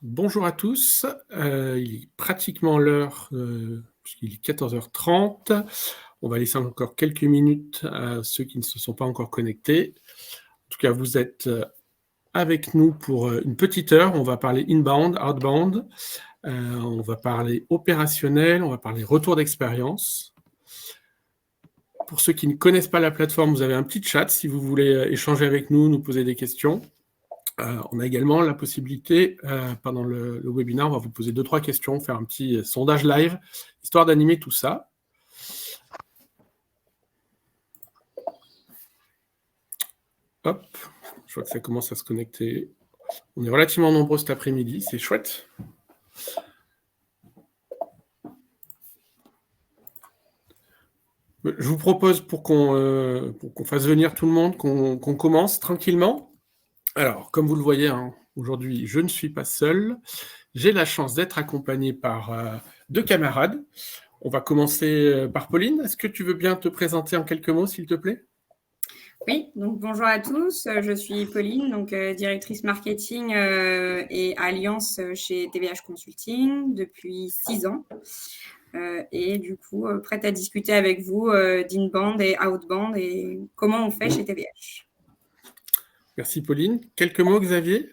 Bonjour à tous, il est pratiquement l'heure, puisqu'il est 14h30. On va laisser encore quelques minutes à ceux qui ne se sont pas encore connectés. En tout cas, vous êtes avec nous pour une petite heure. On va parler inbound, outbound, on va parler opérationnel, on va parler retour d'expérience. Pour ceux qui ne connaissent pas la plateforme, vous avez un petit chat si vous voulez échanger avec nous, nous poser des questions. On a également la possibilité, pendant le webinaire, on va vous poser 2-3 questions, faire un petit sondage live, histoire d'animer tout ça. Hop, je vois que ça commence à se connecter. On est relativement nombreux cet après-midi, c'est chouette. Je vous propose, pour qu'on fasse venir tout le monde, qu'on commence tranquillement. Alors, comme vous le voyez, hein, aujourd'hui, je ne suis pas seul. J'ai la chance d'être accompagné par 2 camarades. On va commencer par Pauline. Est-ce que tu veux bien te présenter en quelques mots, s'il te plaît ? Oui, donc bonjour à tous. Je suis Pauline, donc directrice marketing et alliance chez TVH Consulting depuis 6 ans. Et du coup, prête à discuter avec vous d'inbound et outbound et comment on fait chez TVH. Merci Pauline. Quelques mots, Xavier ?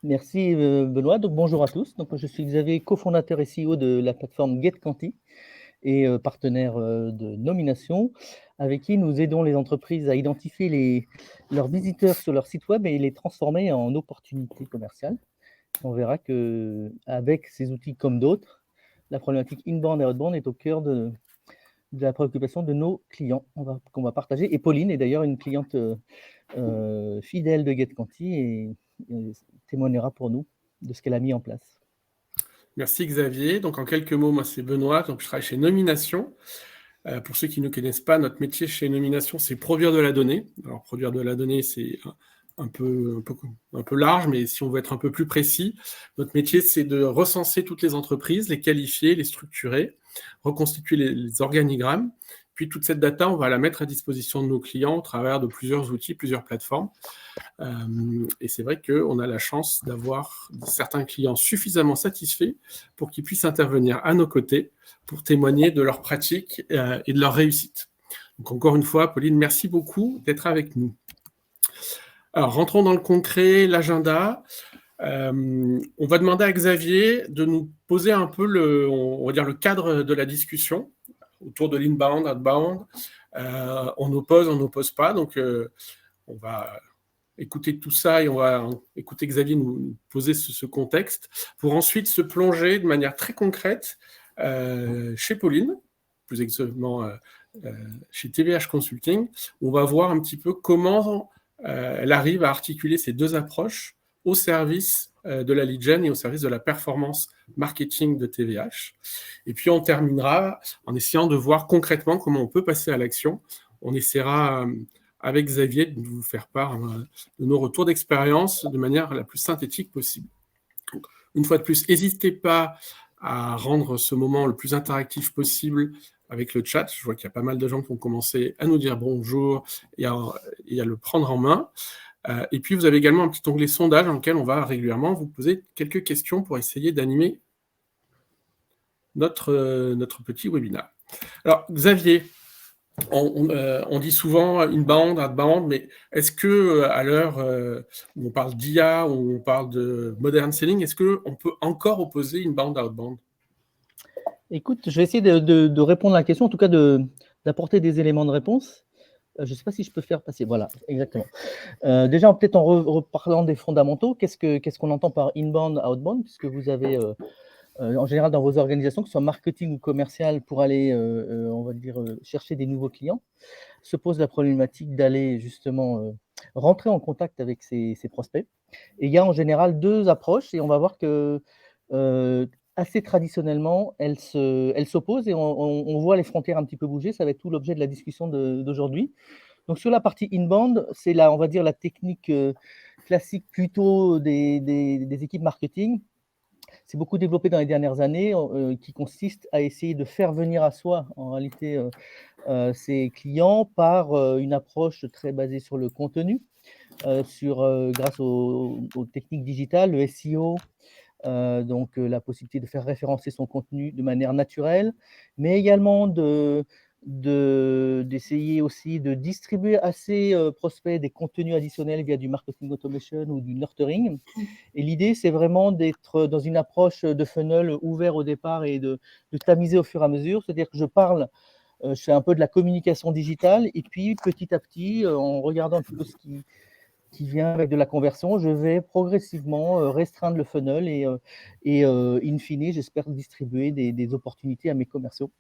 Merci Benoît. Donc bonjour à tous. Donc je suis Xavier, cofondateur et CEO de la plateforme GetQuanti et partenaire de nomination, avec qui nous aidons les entreprises à identifier leurs visiteurs sur leur site web et les transformer en opportunités commerciales. On verra qu'avec ces outils comme d'autres, la problématique inbound et outbound est au cœur de la préoccupation de nos clients qu'on va partager. Et Pauline est d'ailleurs une cliente fidèle de GetQuanti et témoignera pour nous de ce qu'elle a mis en place. Merci Xavier. Donc en quelques mots, moi c'est Benoît, donc je travaille chez Nomination. Pour ceux qui ne connaissent pas, notre métier chez Nomination, c'est produire de la donnée. Alors produire de la donnée, c'est un peu large, mais si on veut être un peu plus précis, notre métier, c'est de recenser toutes les entreprises, les qualifier, les structurer, reconstituer les organigrammes. Puis toute cette data, on va la mettre à disposition de nos clients au travers de plusieurs outils, plusieurs plateformes. Et c'est vrai qu'on a la chance d'avoir certains clients suffisamment satisfaits pour qu'ils puissent intervenir à nos côtés pour témoigner de leur pratique et de leur réussite. Donc encore une fois, Pauline, merci beaucoup d'être avec nous. Alors, rentrons dans le concret, l'agenda. On va demander à Xavier de nous poser un peu on va dire le cadre de la discussion autour de l'inbound, outbound. On n'oppose pas, donc on va écouter tout ça et on va écouter Xavier nous poser ce contexte pour ensuite se plonger de manière très concrète chez Pauline, plus exactement chez TVH Consulting. On va voir un petit peu comment elle arrive à articuler ces deux approches au service de la lead gen et au service de la performance marketing de TVH. Et puis on terminera en essayant de voir concrètement comment on peut passer à l'action. On essaiera avec Xavier de vous faire part de nos retours d'expérience de manière la plus synthétique possible. Donc, une fois de plus, n'hésitez pas à rendre ce moment le plus interactif possible avec le chat. Je vois qu'il y a pas mal de gens qui ont commencé à nous dire bonjour et à le prendre en main. Et puis, vous avez également un petit onglet sondage dans lequel on va régulièrement vous poser quelques questions pour essayer d'animer notre petit webinaire. Alors, Xavier, on dit souvent inbound, outbound, mais est-ce que à l'heure où on parle d'IA, où on parle de modern selling, est-ce qu'on peut encore opposer inbound, outbound ? Écoute, je vais essayer de répondre à la question, en tout cas d'apporter des éléments de réponse. Je ne sais pas si je peux faire passer. Voilà, exactement. Déjà, peut-être en reparlant des fondamentaux, qu'est-ce qu'on entend par inbound, outbound, puisque vous avez en général dans vos organisations, que ce soit marketing ou commercial, pour aller, on va dire, chercher des nouveaux clients, se pose la problématique d'aller justement rentrer en contact avec ces prospects. Et il y a en général deux approches, et on va voir que assez traditionnellement, elles s'opposent, et on voit les frontières un petit peu bouger. Ça va être tout l'objet de la discussion d'aujourd'hui. Donc sur la partie inbound, c'est on va dire la technique classique plutôt des équipes marketing, c'est beaucoup développé dans les dernières années, qui consiste à essayer de faire venir à soi, en réalité, ses clients par une approche très basée sur le contenu, grâce aux techniques digitales, le SEO, donc la possibilité de faire référencer son contenu de manière naturelle, mais également d'essayer aussi de distribuer à ses prospects des contenus additionnels via du marketing automation ou du nurturing. Et l'idée, c'est vraiment d'être dans une approche de funnel ouvert au départ et de tamiser au fur et à mesure. C'est-à-dire que je fais un peu de la communication digitale et puis petit à petit, en regardant un petit peu ce qui vient avec de la conversion, je vais progressivement restreindre le funnel et in fine, j'espère distribuer des opportunités à mes commerciaux.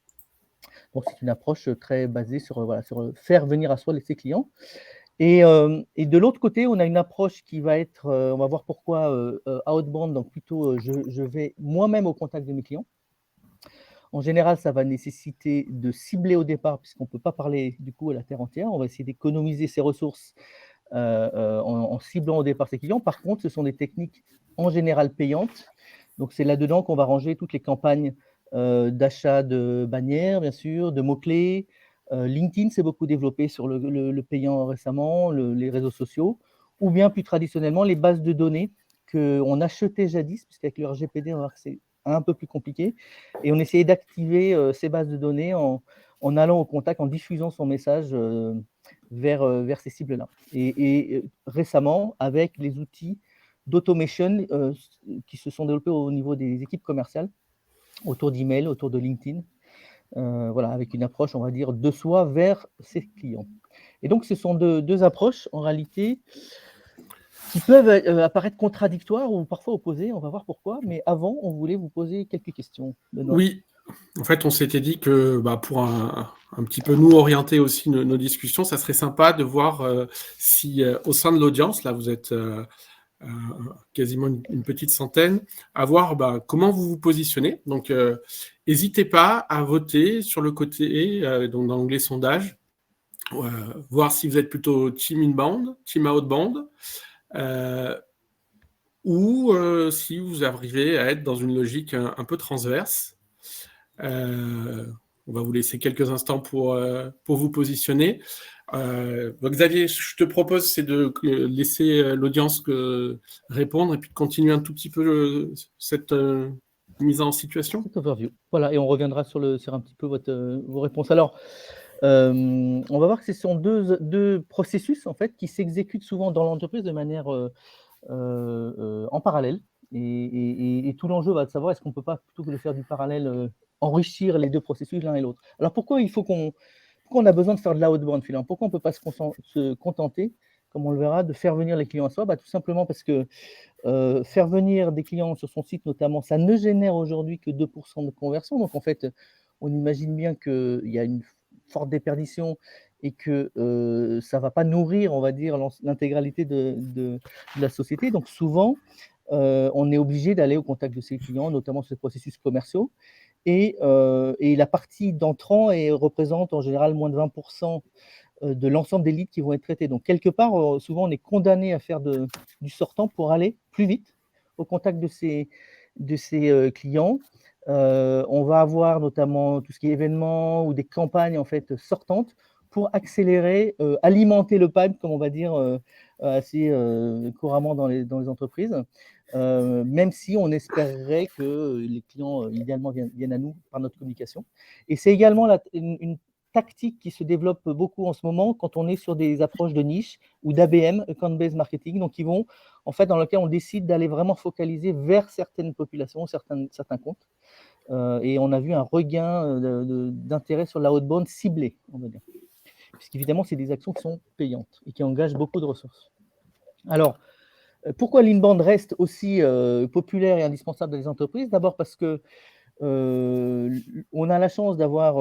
Donc, c'est une approche très basée sur, voilà, sur faire venir à soi ses clients. Et de l'autre côté, on a une approche qui va être, on va voir pourquoi, outbound, donc plutôt je vais moi-même au contact de mes clients. En général, ça va nécessiter de cibler au départ, puisqu'on ne peut pas parler du coup à la terre entière. On va essayer d'économiser ses ressources en ciblant au départ ses clients. Par contre, ce sont des techniques en général payantes. Donc, c'est là-dedans qu'on va ranger toutes les campagnes d'achat de bannières, bien sûr, de mots-clés. LinkedIn s'est beaucoup développé sur le payant récemment, les réseaux sociaux, ou bien plus traditionnellement les bases de données qu'on achetait jadis, puisqu'avec le RGPD, on va voir que c'est un peu plus compliqué. Et on essayait d'activer ces bases de données en allant au contact, en diffusant son message vers ces cibles-là. Et récemment, avec les outils d'automation qui se sont développés au niveau des équipes commerciales, autour d'email, autour de LinkedIn, voilà, avec une approche, on va dire, de soi vers ses clients. Et donc, ce sont deux approches, en réalité, qui peuvent apparaître contradictoires ou parfois opposées, on va voir pourquoi, mais avant, on voulait vous poser quelques questions. Benoît. Oui, en fait, on s'était dit que pour un petit peu nous orienter aussi nos discussions, ça serait sympa de voir si au sein de l'audience, là vous êtes quasiment une petite centaine, à voir comment vous vous positionnez. Donc, n'hésitez pas à voter sur le côté, donc dans l'onglet sondage, voir si vous êtes plutôt team inbound, team outbound, ou si vous arrivez à être dans une logique un peu transverse. On va vous laisser quelques instants pour vous positionner. Xavier, je te propose, c'est de laisser l'audience répondre et puis de continuer un tout petit peu cette mise en situation. Cette overview. Voilà, et on reviendra sur un petit peu vos réponses. Alors, on va voir que ce sont deux processus en fait qui s'exécutent souvent dans l'entreprise de manière en parallèle. Et tout l'enjeu va de savoir est-ce qu'on ne peut pas, plutôt que de faire du parallèle, enrichir les deux processus l'un et l'autre. Alors pourquoi on a besoin de faire de l'outbound finalement? Pourquoi on ne peut pas se contenter, comme on le verra, de faire venir les clients à soi? Tout simplement parce que faire venir des clients sur son site notamment, ça ne génère aujourd'hui que 2% de conversion. Donc en fait, on imagine bien qu'il y a une forte déperdition et que ça ne va pas nourrir, on va dire, l'intégralité de la société. Donc souvent, on est obligé d'aller au contact de ses clients, notamment sur les processus commerciaux. Et la partie d'entrant représente en général moins de 20% de l'ensemble des leads qui vont être traités. Donc, quelque part, souvent, on est condamné à faire du sortant pour aller plus vite au contact de ces clients. On va avoir notamment tout ce qui est événements ou des campagnes en fait sortantes pour accélérer, alimenter le pipe, comme on va dire assez couramment dans les entreprises. Même si on espérerait que les clients idéalement viennent à nous par notre communication. Et c'est également une tactique qui se développe beaucoup en ce moment quand on est sur des approches de niche ou d'ABM, Account-Based Marketing, donc dans lequel on décide d'aller vraiment focaliser vers certaines populations, certains comptes. Et on a vu un regain d'intérêt sur la outbound ciblée, on va dire. Puisqu'évidemment, c'est des actions qui sont payantes et qui engagent beaucoup de ressources. Alors, pourquoi l'inbound reste aussi populaire et indispensable dans les entreprises? D'abord parce que on a la chance d'avoir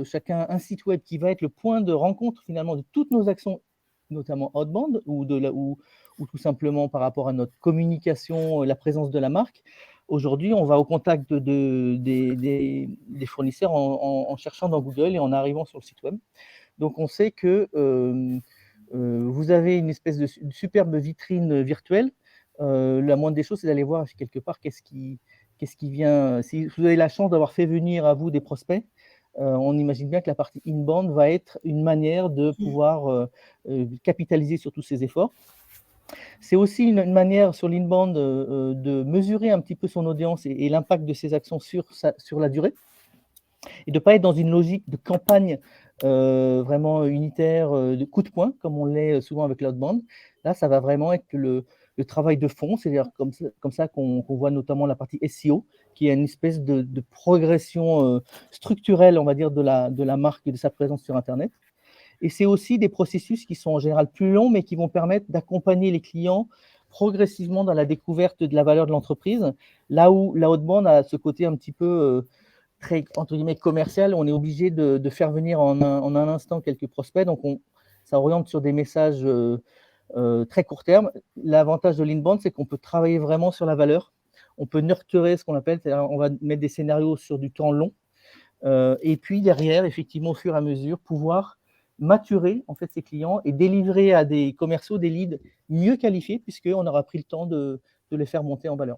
chacun un site web qui va être le point de rencontre finalement de toutes nos actions, notamment outbound ou tout simplement par rapport à notre communication, la présence de la marque. Aujourd'hui, on va au contact des fournisseurs en cherchant dans Google et en arrivant sur le site web. Donc, on sait que vous avez une espèce de superbe vitrine virtuelle La moindre des choses, c'est d'aller voir quelque part qu'est-ce qui vient. Si vous avez la chance d'avoir fait venir à vous des prospects, on imagine bien que la partie inbound va être une manière de pouvoir capitaliser sur tous ces efforts. C'est aussi une manière sur l'inbound de mesurer un petit peu son audience et l'impact de ses actions sur la durée, et de ne pas être dans une logique de campagne vraiment unitaire, de coup de poing, comme on l'est souvent avec l'outbound. Là, ça va vraiment être le travail de fond, c'est-à-dire comme ça qu'on voit notamment la partie SEO, qui est une espèce de progression structurelle, on va dire, de la marque et de sa présence sur Internet. Et c'est aussi des processus qui sont en général plus longs, mais qui vont permettre d'accompagner les clients progressivement dans la découverte de la valeur de l'entreprise, là où la outbound a ce côté un petit peu très, entre guillemets, commercial. On est obligé de faire venir en un instant quelques prospects, donc ça oriente sur des messages très court terme. L'avantage de l'inbound, c'est qu'on peut travailler vraiment sur la valeur. On peut nurturer ce qu'on appelle, c'est-à-dire on va mettre des scénarios sur du temps long, et puis derrière, effectivement, au fur et à mesure, pouvoir maturer en fait ces clients et délivrer à des commerciaux des leads mieux qualifiés, puisqu'on aura pris le temps de les faire monter en valeur.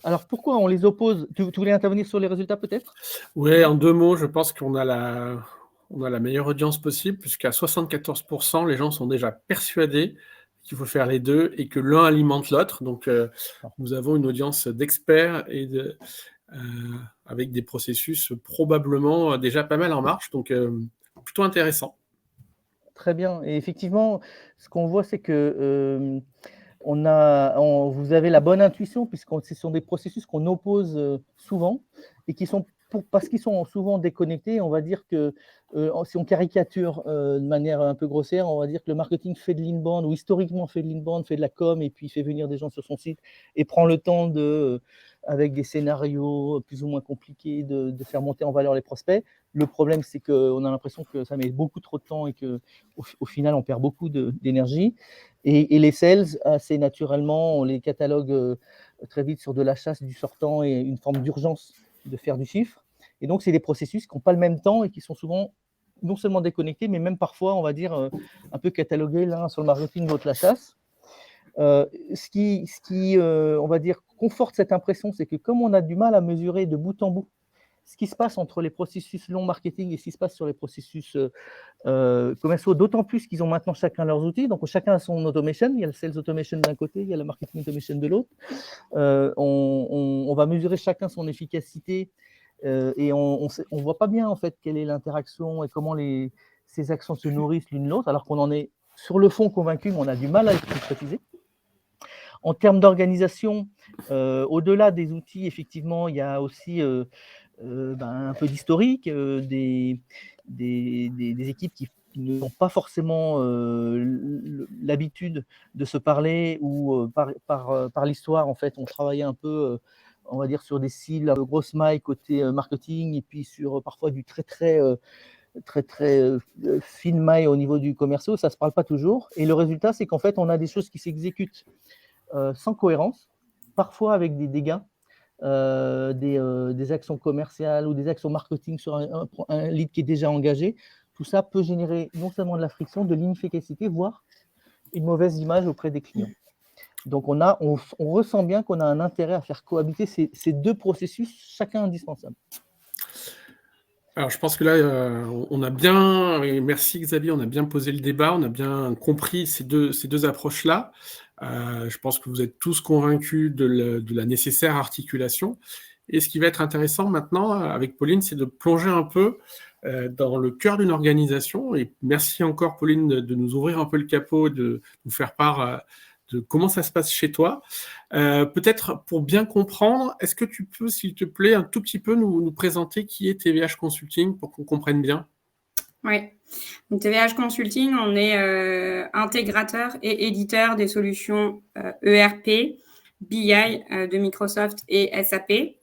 Alors, pourquoi on les oppose? Tu voulais intervenir sur les résultats peut-être? Oui, en 2 mots, je pense qu'on a la meilleure audience possible, puisqu'à 74%, les gens sont déjà persuadés qu'il faut faire les deux et que l'un alimente l'autre. Donc, nous avons une audience d'experts et avec des processus probablement déjà pas mal en marche. Donc, plutôt intéressant. Très bien. Et effectivement, ce qu'on voit, c'est que vous avez la bonne intuition, puisque ce sont des processus qu'on oppose souvent et qui sont, parce qu'ils sont souvent déconnectés, on va dire que si on caricature de manière un peu grossière, on va dire que le marketing fait de l'inbound, ou historiquement fait de l'inbound, fait de la com, et puis fait venir des gens sur son site et prend le temps avec des scénarios plus ou moins compliqués, de faire monter en valeur les prospects. Le problème, c'est qu'on a l'impression que ça met beaucoup trop de temps et qu'au final, on perd beaucoup d'énergie. Et les sales, assez naturellement, on les catalogue très vite sur de la chasse, du sortant et une forme d'urgence de faire du chiffre. Et donc, c'est des processus qui n'ont pas le même temps et qui sont souvent non seulement déconnectés, mais même parfois, on va dire, un peu catalogués l'un sur le marketing, l'autre la chasse. Ce qui on va dire, conforte cette impression, c'est que comme on a du mal à mesurer de bout en bout ce qui se passe entre les processus long marketing et ce qui se passe sur les processus commerciaux, d'autant plus qu'ils ont maintenant chacun leurs outils. Donc, chacun a son automation. Il y a le sales automation d'un côté, il y a le marketing automation de l'autre. On va mesurer chacun son efficacité et on ne voit pas bien en fait quelle est l'interaction et comment ces actions se nourrissent l'une l'autre, alors qu'on en est sur le fond convaincu, mais on a du mal à le concrétiser. En termes d'organisation, au-delà des outils, effectivement, il y a aussi un peu d'historique, des équipes qui n'ont pas forcément l'habitude de se parler, ou par l'histoire, en fait, on travaillait un peu, on va dire, sur des styles un peu grosse maille côté marketing, et puis sur parfois du très fine maille au niveau du commercial. Ça ne se parle pas toujours. Et le résultat, c'est qu'en fait, on a des choses qui s'exécutent sans cohérence, parfois avec des dégâts, des actions commerciales ou des actions marketing sur un lead qui est déjà engagé. Tout ça peut générer non seulement de la friction, de l'inefficacité, voire une mauvaise image auprès des clients. Donc, on ressent bien qu'on a un intérêt à faire cohabiter ces deux processus, chacun indispensable. Alors, je pense que là, on a bien, et merci Xavier, on a bien posé le débat, on a bien compris ces deux approches-là. Je pense que vous êtes tous convaincus de la nécessaire articulation. Et ce qui va être intéressant maintenant avec Pauline, c'est de plonger un peu dans le cœur d'une organisation. Et merci encore, Pauline, de nous ouvrir un peu le capot, de nous faire part de comment ça se passe chez toi. Peut-être pour bien comprendre, est-ce que tu peux, s'il te plaît, un tout petit peu nous présenter qui est TVH Consulting pour qu'on comprenne bien? Oui. Donc, TVH Consulting, on est intégrateur et éditeur des solutions ERP, BI de Microsoft et SAP.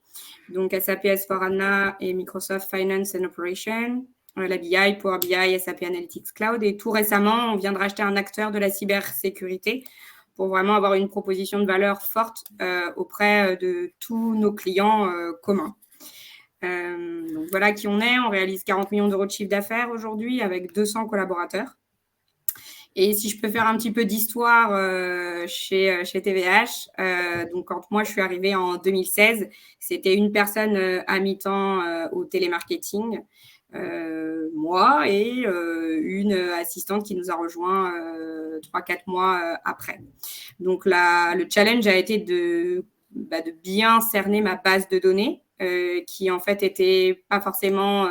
Donc, SAP S/4HANA et Microsoft Finance and Operation, la BI, Power BI, SAP Analytics Cloud. Et tout récemment, on vient de racheter un acteur de la cybersécurité pour vraiment avoir une proposition de valeur forte auprès de tous nos clients communs. Donc voilà qui on est. On réalise 40 millions d'euros de chiffre d'affaires aujourd'hui avec 200 collaborateurs. Et si je peux faire un petit peu d'histoire chez TVH, donc quand moi je suis arrivée en 2016, c'était une personne à mi-temps au télémarketing, moi et une assistante qui nous a rejoint 3-4 mois après. Donc le challenge a été de bien cerner ma base de données qui en fait était pas forcément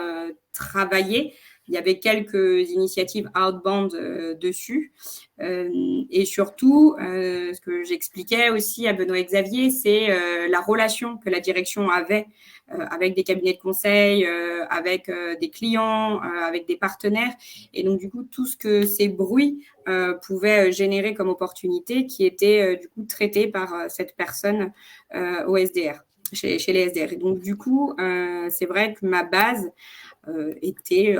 travaillée. Il y avait quelques initiatives outbound dessus. Et surtout, ce que j'expliquais aussi à Benoît et Xavier, c'est la relation que la direction avait avec des cabinets de conseil, avec des clients, avec des partenaires. Et donc, du coup, tout ce que ces bruits pouvaient générer comme opportunité qui était du coup traité par cette personne au SDR, chez les SDR. Et donc, du coup, c'est vrai que ma base était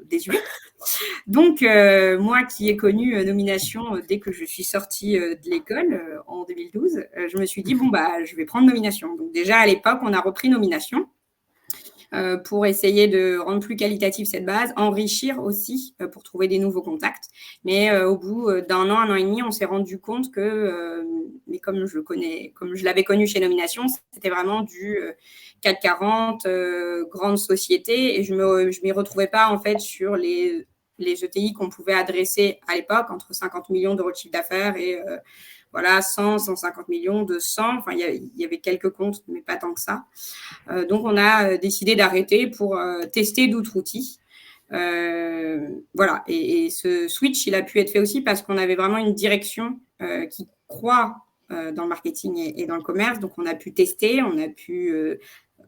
désuète. Donc, moi qui ai connu nomination dès que je suis sortie de l'école en 2012, je me suis dit, je vais prendre nomination. Donc, déjà, à l'époque, on a repris nomination pour essayer de rendre plus qualitative cette base, enrichir aussi pour trouver des nouveaux contacts. Mais au bout d'un an, 1 an et demi, on s'est rendu compte que, mais comme je l'avais connu chez Nomination, c'était vraiment du CAC 40, grande société, et je m'y retrouvais pas en fait sur les ETI qu'on pouvait adresser à l'époque, entre 50 millions d'euros de chiffre d'affaires et 100, 150 millions, 200. Enfin, il y avait quelques comptes, mais pas tant que ça. Donc, on a décidé d'arrêter pour tester d'autres outils. Et ce switch, il a pu être fait aussi parce qu'on avait vraiment une direction qui croit dans le marketing et dans le commerce. Donc, on a pu tester, on a pu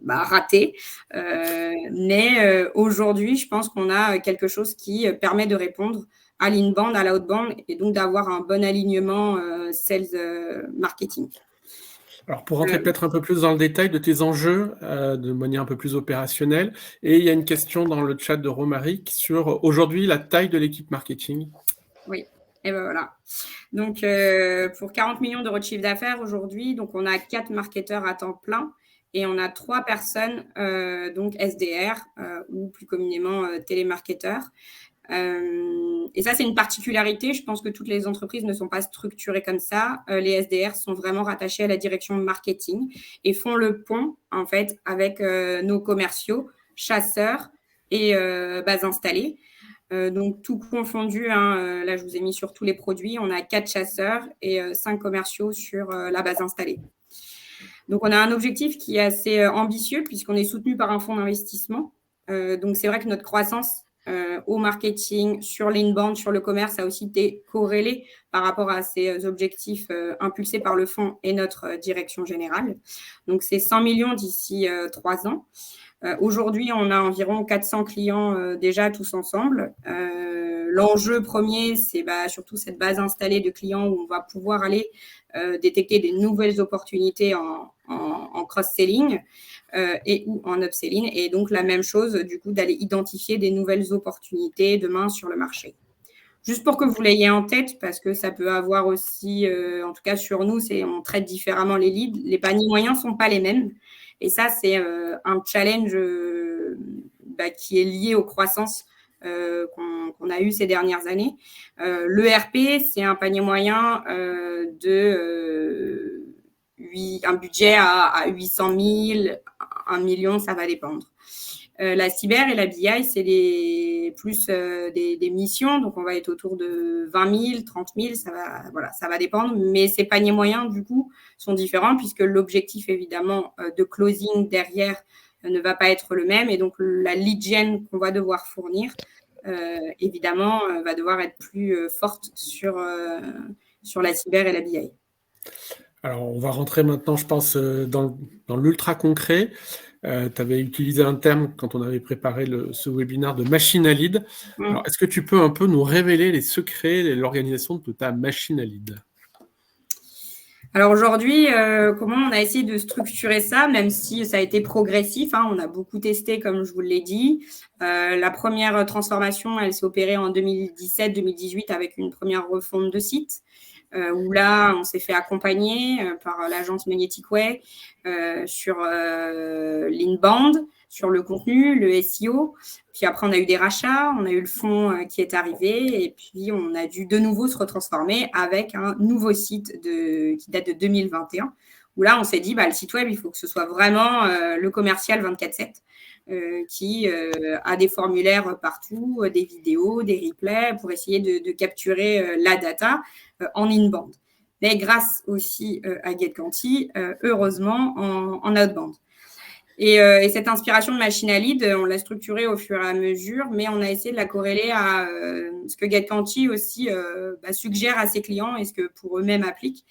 rater. Mais aujourd'hui, je pense qu'on a quelque chose qui permet de répondre à l'inbound, à l'outbound, et donc d'avoir un bon alignement sales marketing. Alors, pour rentrer peut-être un peu plus dans le détail de tes enjeux de manière un peu plus opérationnelle, et il y a une question dans le chat de Romaric sur aujourd'hui la taille de l'équipe marketing. Oui, et ben voilà. Donc, pour 40 millions d'euros de chiffre d'affaires aujourd'hui, donc on a 4 marketeurs à temps plein et on a 3 personnes, donc SDR ou plus communément télémarketeurs. Et ça, c'est une particularité. Je pense que toutes les entreprises ne sont pas structurées comme ça. Les SDR sont vraiment rattachés à la direction marketing et font le pont, en fait, avec nos commerciaux, chasseurs et bases installées. Donc, tout confondu, là, je vous ai mis sur tous les produits. On a 4 chasseurs et 5 commerciaux sur la base installée. Donc, on a un objectif qui est assez ambitieux puisqu'on est soutenu par un fonds d'investissement. Donc, c'est vrai que notre croissance au marketing, sur l'inbound, sur le commerce, a aussi été corrélé par rapport à ces objectifs impulsés par le fonds et notre direction générale. Donc, c'est 100 millions d'ici 3 ans. Aujourd'hui, on a environ 400 clients déjà tous ensemble. L'enjeu premier, c'est surtout cette base installée de clients où on va pouvoir aller détecter des nouvelles opportunités en cross-selling et ou en upselling. Et donc, la même chose, du coup, d'aller identifier des nouvelles opportunités demain sur le marché. Juste pour que vous l'ayez en tête, parce que ça peut avoir aussi, en tout cas sur nous, on traite différemment les leads. Les paniers moyens ne sont pas les mêmes. Et ça, c'est un challenge qui est lié aux croissances qu'on a eu ces dernières années. L'ERP, c'est un panier moyen un budget à 800 000, 1 million, ça va dépendre. La cyber et la BI, c'est des missions, donc on va être autour de 20 000, 30 000, ça va dépendre. Mais ces paniers moyens, du coup, sont différents puisque l'objectif, évidemment, de closing derrière ne va pas être le même. Et donc, la lead gen qu'on va devoir fournir, évidemment, va devoir être plus forte sur la cyber et la BI. Alors, on va rentrer maintenant, je pense, dans l'ultra concret. Tu avais utilisé un terme quand on avait préparé ce webinaire de machine à lead. Alors, est-ce que tu peux un peu nous révéler les secrets de l'organisation de ta machine à lead ? Alors aujourd'hui, comment on a essayé de structurer ça, même si ça a été progressif, on a beaucoup testé, comme je vous l'ai dit. La première transformation, elle s'est opérée en 2017-2018 avec une première refonte de site. Où là, on s'est fait accompagner par l'agence Magnetic Way sur l'inbound, sur le contenu, le SEO. Puis après, on a eu des rachats, on a eu le fonds qui est arrivé et puis on a dû de nouveau se retransformer avec un nouveau site qui date de 2021 où là, on s'est dit, le site web, il faut que ce soit vraiment le commercial 24/7 qui a des formulaires partout, des vidéos, des replays pour essayer de capturer la data en inbound. Mais grâce aussi à GetQuanti, heureusement, en outbound. Et cette inspiration de machine à lead, on l'a structurée au fur et à mesure, mais on a essayé de la corréler à ce que GetQuanti aussi suggère à ses clients et ce que pour eux-mêmes appliquent,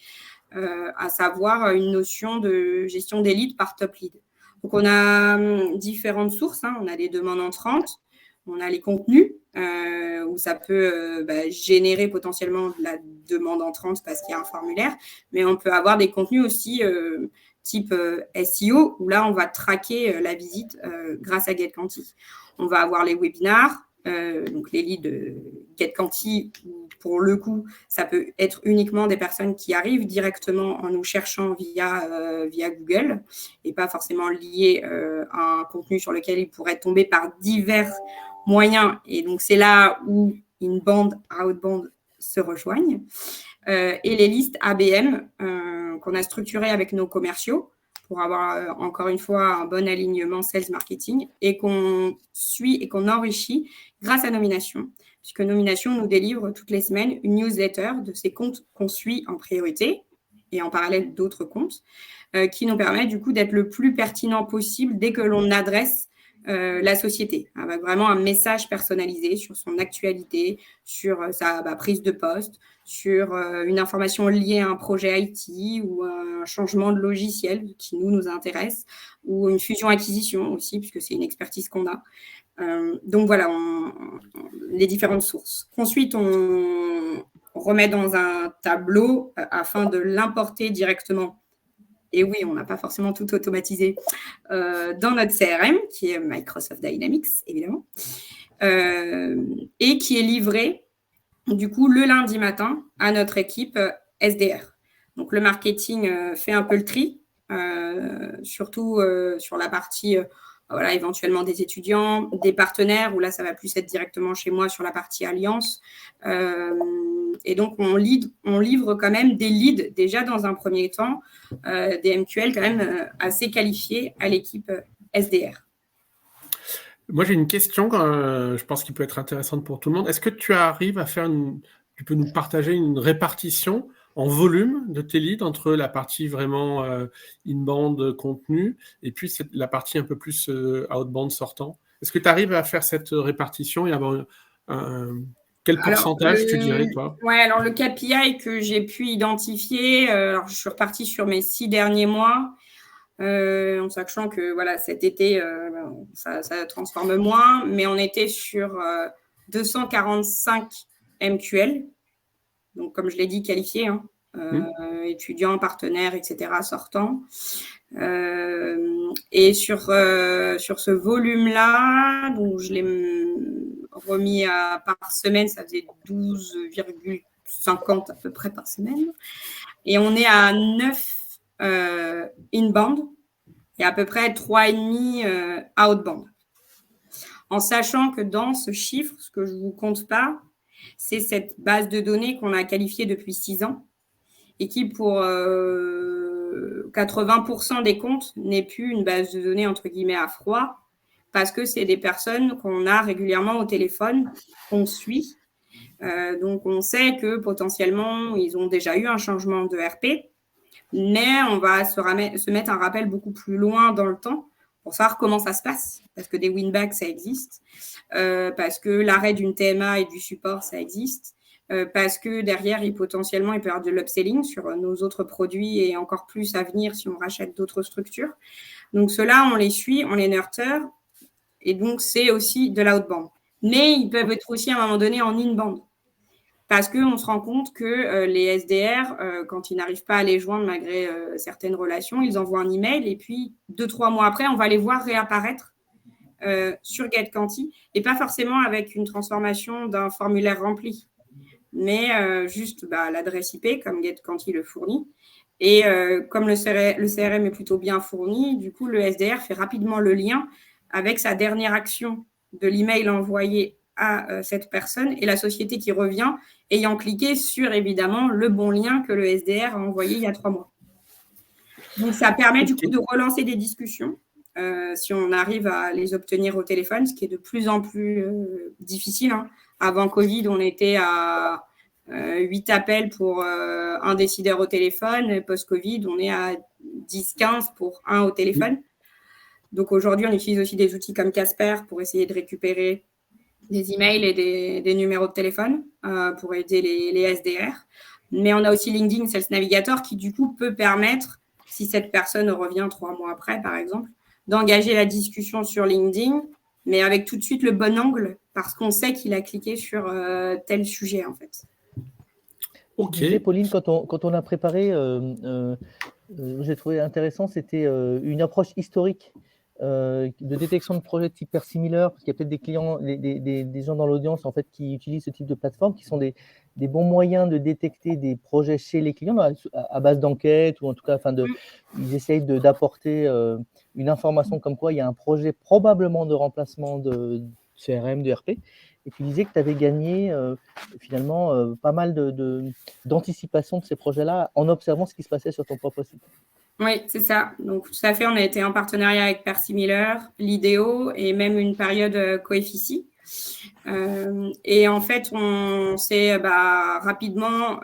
à savoir une notion de gestion des leads par top lead. Donc, on a différentes sources. On a les demandes entrantes, on a les contenus où ça peut générer potentiellement de la demande entrante parce qu'il y a un formulaire, mais on peut avoir des contenus aussi type SEO, où là, on va traquer la visite grâce à GetQuanti. On va avoir les webinars, donc les leads GetQuanti, pour le coup, ça peut être uniquement des personnes qui arrivent directement en nous cherchant via Google et pas forcément liées à un contenu sur lequel ils pourraient tomber par divers moyens. Et donc, c'est là où inbound, outbound se rejoignent. Et les listes ABM qu'on a structurées avec nos commerciaux pour avoir, encore une fois, un bon alignement sales marketing et qu'on suit et qu'on enrichit grâce à Nomination, puisque Nomination nous délivre toutes les semaines une newsletter de ces comptes qu'on suit en priorité et en parallèle d'autres comptes qui nous permet du coup d'être le plus pertinent possible dès que l'on adresse la société, avec vraiment un message personnalisé sur son actualité, sur sa prise de poste, sur une information liée à un projet IT ou un changement de logiciel qui nous intéresse, ou une fusion-acquisition aussi, puisque c'est une expertise qu'on a. Donc voilà, les différentes sources. Ensuite, on remet dans un tableau afin de l'importer directement. Et oui, on n'a pas forcément tout automatisé dans notre CRM, qui est Microsoft Dynamics, évidemment, et qui est livré, du coup, le lundi matin à notre équipe SDR. Donc, le marketing fait un peu le tri, surtout sur la partie, éventuellement des étudiants, des partenaires, où là, ça va plus être directement chez moi sur la partie alliance. Et donc, on livre quand même des leads déjà dans un premier temps, des MQL quand même assez qualifiés à l'équipe SDR. Moi, j'ai une question, je pense qu'il peut être intéressante pour tout le monde. Est-ce que tu arrives à faire tu peux nous partager une répartition en volume de tes leads entre la partie vraiment inbound contenu et puis la partie un peu plus outbound sortant? Est-ce que tu arrives à faire cette répartition et avoir quel pourcentage tu dirais, toi? Ouais, alors le KPI que j'ai pu identifier, alors je suis repartie sur mes 6 derniers mois, en sachant que voilà, cet été, ça transforme moins, mais on était sur 245 MQL, donc comme je l'ai dit, qualifiés, étudiants, partenaires, etc., sortants. Et sur ce volume-là, donc je l'ai remis par semaine, ça faisait 12,50 à peu près par semaine. Et on est à 9 inbound et à peu près 3,5 outbound. En sachant que dans ce chiffre, ce que je ne vous compte pas, c'est cette base de données qu'on a qualifiée depuis 6 ans et qui, pour 80% des comptes, n'est plus une base de données entre guillemets à froid, parce que c'est des personnes qu'on a régulièrement au téléphone, qu'on suit. Donc, on sait que potentiellement, ils ont déjà eu un changement de RP, mais on va se mettre un rappel beaucoup plus loin dans le temps pour savoir comment ça se passe, parce que des win-backs, ça existe, parce que l'arrêt d'une TMA et du support, ça existe, parce que derrière, potentiellement, il peut y avoir de l'upselling sur nos autres produits et encore plus à venir si on rachète d'autres structures. Donc, ceux-là, on les suit, on les nurture, et donc, c'est aussi de l'outbound. Mais ils peuvent être aussi, à un moment donné, en inbound. Parce qu'on se rend compte que les SDR, quand ils n'arrivent pas à les joindre malgré certaines relations, ils envoient un email et puis 2-3 mois après, on va les voir réapparaître sur GetQuanti et pas forcément avec une transformation d'un formulaire rempli, mais juste l'adresse IP comme GetQuanti le fournit. Et comme le CRM est plutôt bien fourni, du coup, le SDR fait rapidement le lien avec sa dernière action de l'email envoyé à cette personne et la société qui revient ayant cliqué sur, évidemment, le bon lien que le SDR a envoyé il y a 3 mois. Donc, ça permet du coup de relancer des discussions si on arrive à les obtenir au téléphone, ce qui est de plus en plus difficile. Hein. Avant Covid, on était à 8 appels pour un décideur au téléphone. Et post-Covid, on est à 10-15 pour un au téléphone. Donc, aujourd'hui, on utilise aussi des outils comme Casper pour essayer de récupérer des emails et des numéros de téléphone pour aider les SDR. Mais on a aussi LinkedIn Sales Navigator qui, du coup, peut permettre, si cette personne revient 3 mois après, par exemple, d'engager la discussion sur LinkedIn, mais avec tout de suite le bon angle, parce qu'on sait qu'il a cliqué sur tel sujet, en fait. Ok. Je disais, Pauline, quand on a préparé, j'ai trouvé intéressant, c'était une approche historique de détection de projets de type Persimilaire, parce qu'il y a peut-être des clients, des gens dans l'audience en fait qui utilisent ce type de plateforme, qui sont des bons moyens de détecter des projets chez les clients à base d'enquête, ou en tout cas, ils essayent d'apporter une information comme quoi il y a un projet probablement de remplacement de CRM, de RP. Et tu disais que tu avais gagné finalement pas mal d'anticipation de ces projets-là en observant ce qui se passait sur ton propre site. Oui, c'est ça. Donc, tout à fait, on a été en partenariat avec Persimilaire, l'IDEO et même une période Coeffici. Et en fait, on s'est rapidement…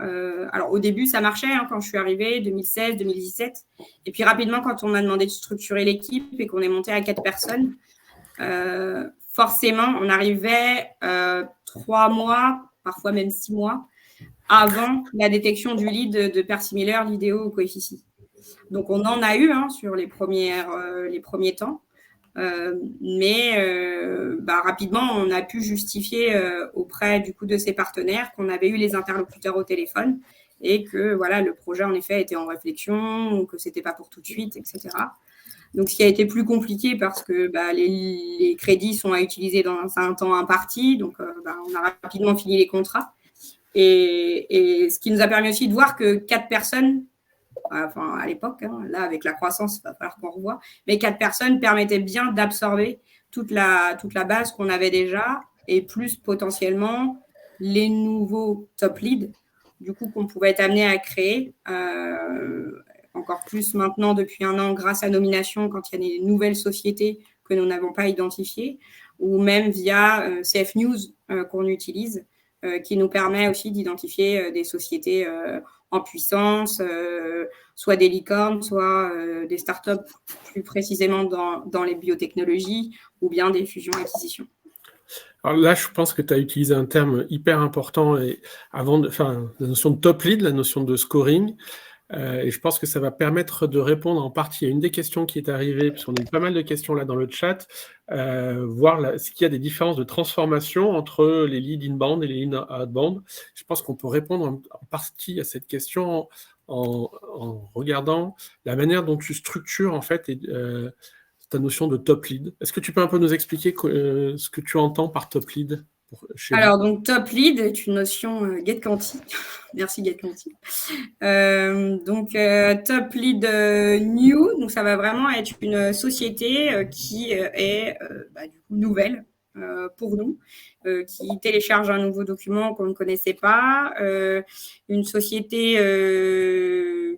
alors, au début, ça marchait quand je suis arrivée, 2016, 2017. Et puis, rapidement, quand on m'a demandé de structurer l'équipe et qu'on est monté à 4 personnes, forcément, on arrivait 3 mois, parfois même 6 mois, avant la détection du lead de Persimilaire, l'IDEO ou Coeffici. Donc, on en a eu sur les premiers temps. Mais rapidement, on a pu justifier auprès du coup de ses partenaires qu'on avait eu les interlocuteurs au téléphone et que voilà, le projet en effet était en réflexion ou que c'était pas pour tout de suite, etc. Donc, ce qui a été plus compliqué parce que les crédits sont à utiliser dans un temps imparti. Donc, on a rapidement fini les contrats. Et ce qui nous a permis aussi de voir que 4 personnes, enfin à l'époque, là avec la croissance, il va falloir qu'on revoie, mais 4 personnes permettaient bien d'absorber toute la base qu'on avait déjà et plus potentiellement les nouveaux top leads, du coup qu'on pouvait être amené à créer encore plus maintenant depuis 1 an grâce à Nomination quand il y a des nouvelles sociétés que nous n'avons pas identifiées ou même via CF News qu'on utilise qui nous permet aussi d'identifier des sociétés en puissance, soit des licornes, soit des startups plus précisément dans les biotechnologies ou bien des fusions-acquisitions. Alors là, je pense que tu as utilisé un terme hyper important la notion de top lead, la notion de scoring. Et je pense que ça va permettre de répondre en partie à une des questions qui est arrivée, puisqu'on a eu pas mal de questions là dans le chat, voir ce qu'il y a des différences de transformation entre les leads inbound et les leads outbound. Je pense qu'on peut répondre en partie à cette question en regardant la manière dont tu structures en fait ta notion de top lead. Est-ce que tu peux un peu nous expliquer ce que tu entends par top lead ? Alors, donc, top lead est une notion GetQuanti. Merci GetQuanti. Top lead new, donc ça va vraiment être une société qui est du coup nouvelle pour nous, qui télécharge un nouveau document qu'on ne connaissait pas, une société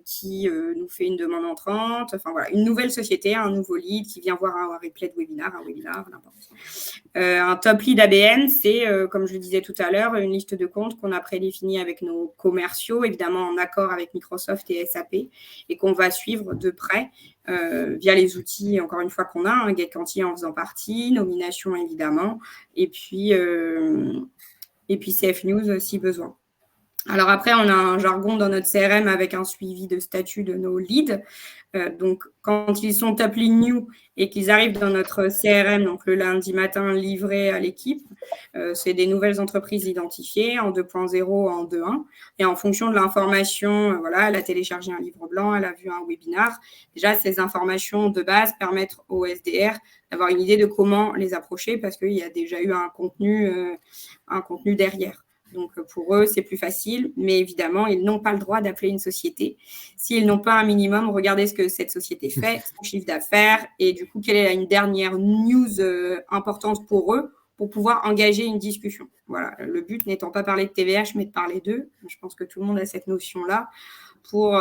qui nous fait une demande entrante, enfin voilà, une nouvelle société, un nouveau lead qui vient voir un replay de webinar, n'importe. Un top lead ABN, c'est, comme je le disais tout à l'heure, une liste de comptes qu'on a prédéfinie avec nos commerciaux, évidemment en accord avec Microsoft et SAP, et qu'on va suivre de près via les outils, encore une fois, qu'on a, GetQuanti en faisant partie, Nomination évidemment, et puis CF News si besoin. Alors après, on a un jargon dans notre CRM avec un suivi de statut de nos leads. Donc, quand ils sont top lead new et qu'ils arrivent dans notre CRM, donc le lundi matin livré à l'équipe, c'est des nouvelles entreprises identifiées en 2.0, en 2.1. Et en fonction de l'information, elle a téléchargé un livre blanc, elle a vu un webinar. Déjà, ces informations de base permettent au SDR d'avoir une idée de comment les approcher parce qu'il y a déjà eu un contenu derrière. Donc, pour eux, c'est plus facile. Mais évidemment, ils n'ont pas le droit d'appeler une société. S'ils n'ont pas un minimum, regardez ce que cette société fait, son chiffre d'affaires et du coup, quelle est une dernière news importante pour eux pour pouvoir engager une discussion. Voilà. Le but n'étant pas parler de TVH, mais de parler d'eux. Je pense que tout le monde a cette notion-là pour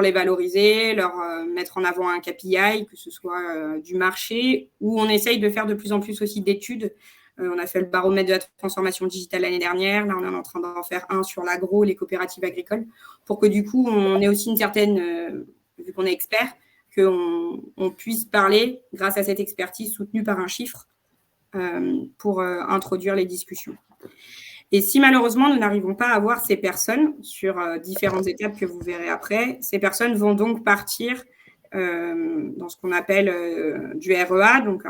les valoriser, leur mettre en avant un KPI, que ce soit du marché, où on essaye de faire de plus en plus aussi d'études. On a fait le baromètre de la transformation digitale l'année dernière. Là, on est en train d'en faire un sur l'agro, les coopératives agricoles, pour que du coup, on ait aussi une certaine, vu qu'on est expert, qu'on puisse parler, grâce à cette expertise soutenue par un chiffre, pour introduire les discussions. Et si malheureusement, nous n'arrivons pas à avoir ces personnes sur différentes étapes que vous verrez après, ces personnes vont donc partir dans ce qu'on appelle du REA, donc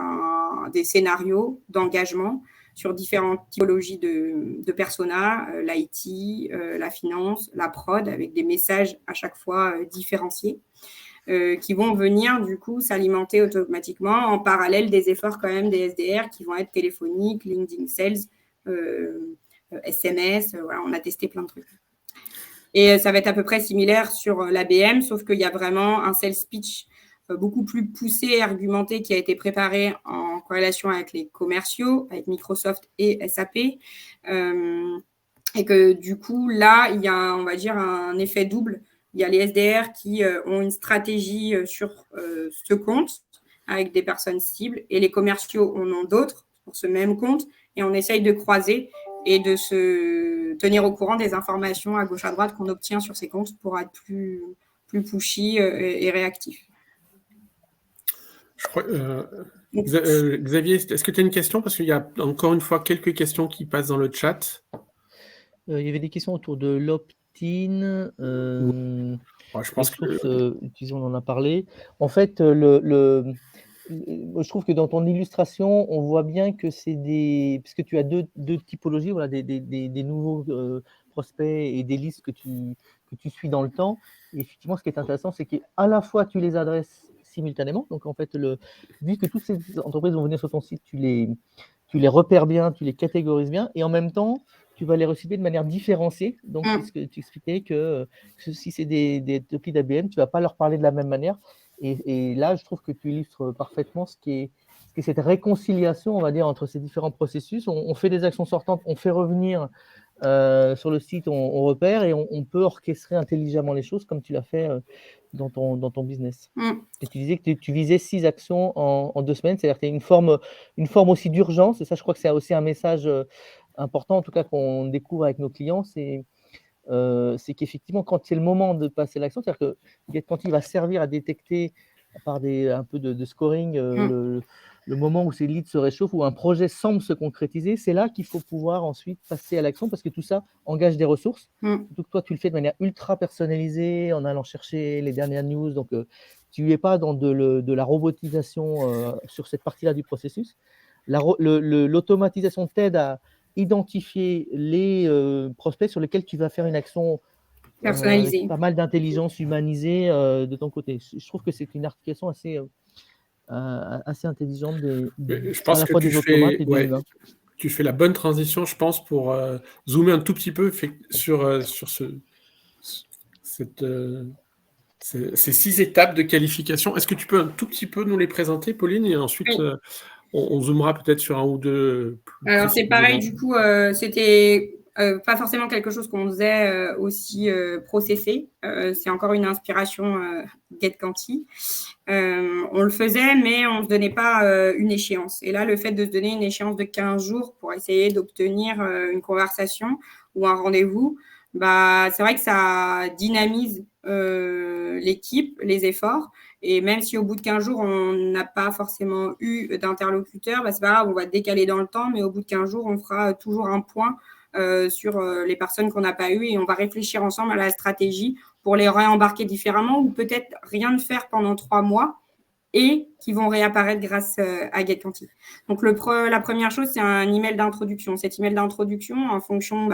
des scénarios d'engagement sur différentes typologies de personas, l'IT, la finance, la prod, avec des messages à chaque fois différenciés, qui vont venir du coup s'alimenter automatiquement en parallèle des efforts quand même des SDR qui vont être téléphoniques, LinkedIn Sales, SMS, voilà, on a testé plein de trucs. Et ça va être à peu près similaire sur l'ABM, sauf qu'il y a vraiment un sales pitch beaucoup plus poussé et argumenté qui a été préparé en corrélation avec les commerciaux, avec Microsoft et SAP. Et que du coup, là, il y a, on va dire, un effet double. Il y a les SDR qui ont une stratégie sur ce compte avec des personnes cibles et les commerciaux en ont d'autres pour ce même compte. Et on essaye de croiser et de se tenir au courant des informations à gauche à droite qu'on obtient sur ces comptes pour être plus pushy et réactif. Je crois, Xavier, est-ce que tu as une question? Parce qu'il y a encore une fois quelques questions qui passent dans le chat. Il y avait des questions autour de l'opt-in. Je pense que on en a parlé. En fait, je trouve que dans ton illustration, on voit bien que c'est parce que tu as deux typologies, voilà, des nouveaux prospects et des listes que tu suis dans le temps. Et effectivement, ce qui est intéressant, c'est qu'à la fois tu les adresses simultanément. Donc en fait, vu que toutes ces entreprises vont venir sur ton site, tu les repères bien, tu les catégorises bien, et en même temps, tu vas les recibler de manière différenciée. Donc, tu expliquais que si c'est des topics d'ABM, tu ne vas pas leur parler de la même manière. Et là, je trouve que tu illustres parfaitement ce qu'est cette réconciliation, on va dire, entre ces différents processus. On fait des actions sortantes, on fait revenir sur le site, on repère et on peut orchestrer intelligemment les choses comme tu l'as fait dans ton business. Et tu disais que tu visais 6 actions en 2 semaines, c'est-à-dire que tu as une forme aussi d'urgence, et ça, je crois que c'est aussi un message important, en tout cas qu'on découvre avec nos clients, c'est qu'effectivement, quand c'est le moment de passer l'action, c'est-à-dire que GetQuanti va servir à détecter, par un peu de scoring, le moment où ces leads se réchauffent, où un projet semble se concrétiser, c'est là qu'il faut pouvoir ensuite passer à l'action, parce que tout ça engage des ressources. Surtout que toi, tu le fais de manière ultra personnalisée, en allant chercher les dernières news, donc tu n'es pas dans de la robotisation sur cette partie-là du processus. L'automatisation t'aide à identifier les prospects sur lesquels tu vas faire une action personnalisée, avec pas mal d'intelligence humanisée de ton côté. Je trouve que c'est une articulation assez intelligente je pense à la fois des automates et des humains. Tu fais la bonne transition, je pense, pour zoomer un tout petit peu sur ces 6 étapes de qualification. Est-ce que tu peux un tout petit peu nous les présenter, Pauline, et ensuite on zoomera peut-être sur un ou deux. Alors c'est pareil, du coup, c'était pas forcément quelque chose qu'on faisait aussi processé. C'est encore une inspiration GetQuanti. On le faisait, mais on ne se donnait pas une échéance. Et là, le fait de se donner une échéance de 15 jours pour essayer d'obtenir une conversation ou un rendez-vous, c'est vrai que ça dynamise l'équipe, les efforts. Et même si au bout de 15 jours, on n'a pas forcément eu d'interlocuteur, c'est pas grave, on va décaler dans le temps, mais au bout de 15 jours, on fera toujours un point sur les personnes qu'on n'a pas eues et on va réfléchir ensemble à la stratégie pour les réembarquer différemment ou peut-être rien ne faire pendant 3 mois et qui vont réapparaître grâce à GetQuanti. Donc, la première chose, c'est un email d'introduction. Cet email d'introduction, en fonction,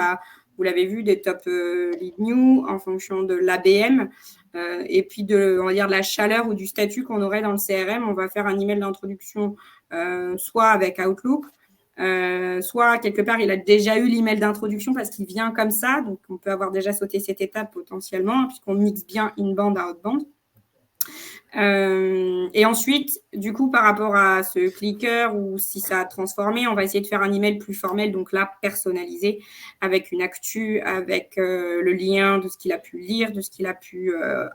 vous l'avez vu, des top lead new, en fonction de l'ABM, et puis on va dire, de la chaleur ou du statut qu'on aurait dans le CRM, on va faire un email d'introduction soit avec Outlook, soit quelque part, il a déjà eu l'email d'introduction parce qu'il vient comme ça. Donc, on peut avoir déjà sauté cette étape potentiellement, puisqu'on mixe bien in-band à out-band. Et ensuite, du coup, par rapport à ce clicker ou si ça a transformé, on va essayer de faire un email plus formel, donc là, personnalisé, avec une actu, avec le lien de ce qu'il a pu lire, de ce qu'il a pu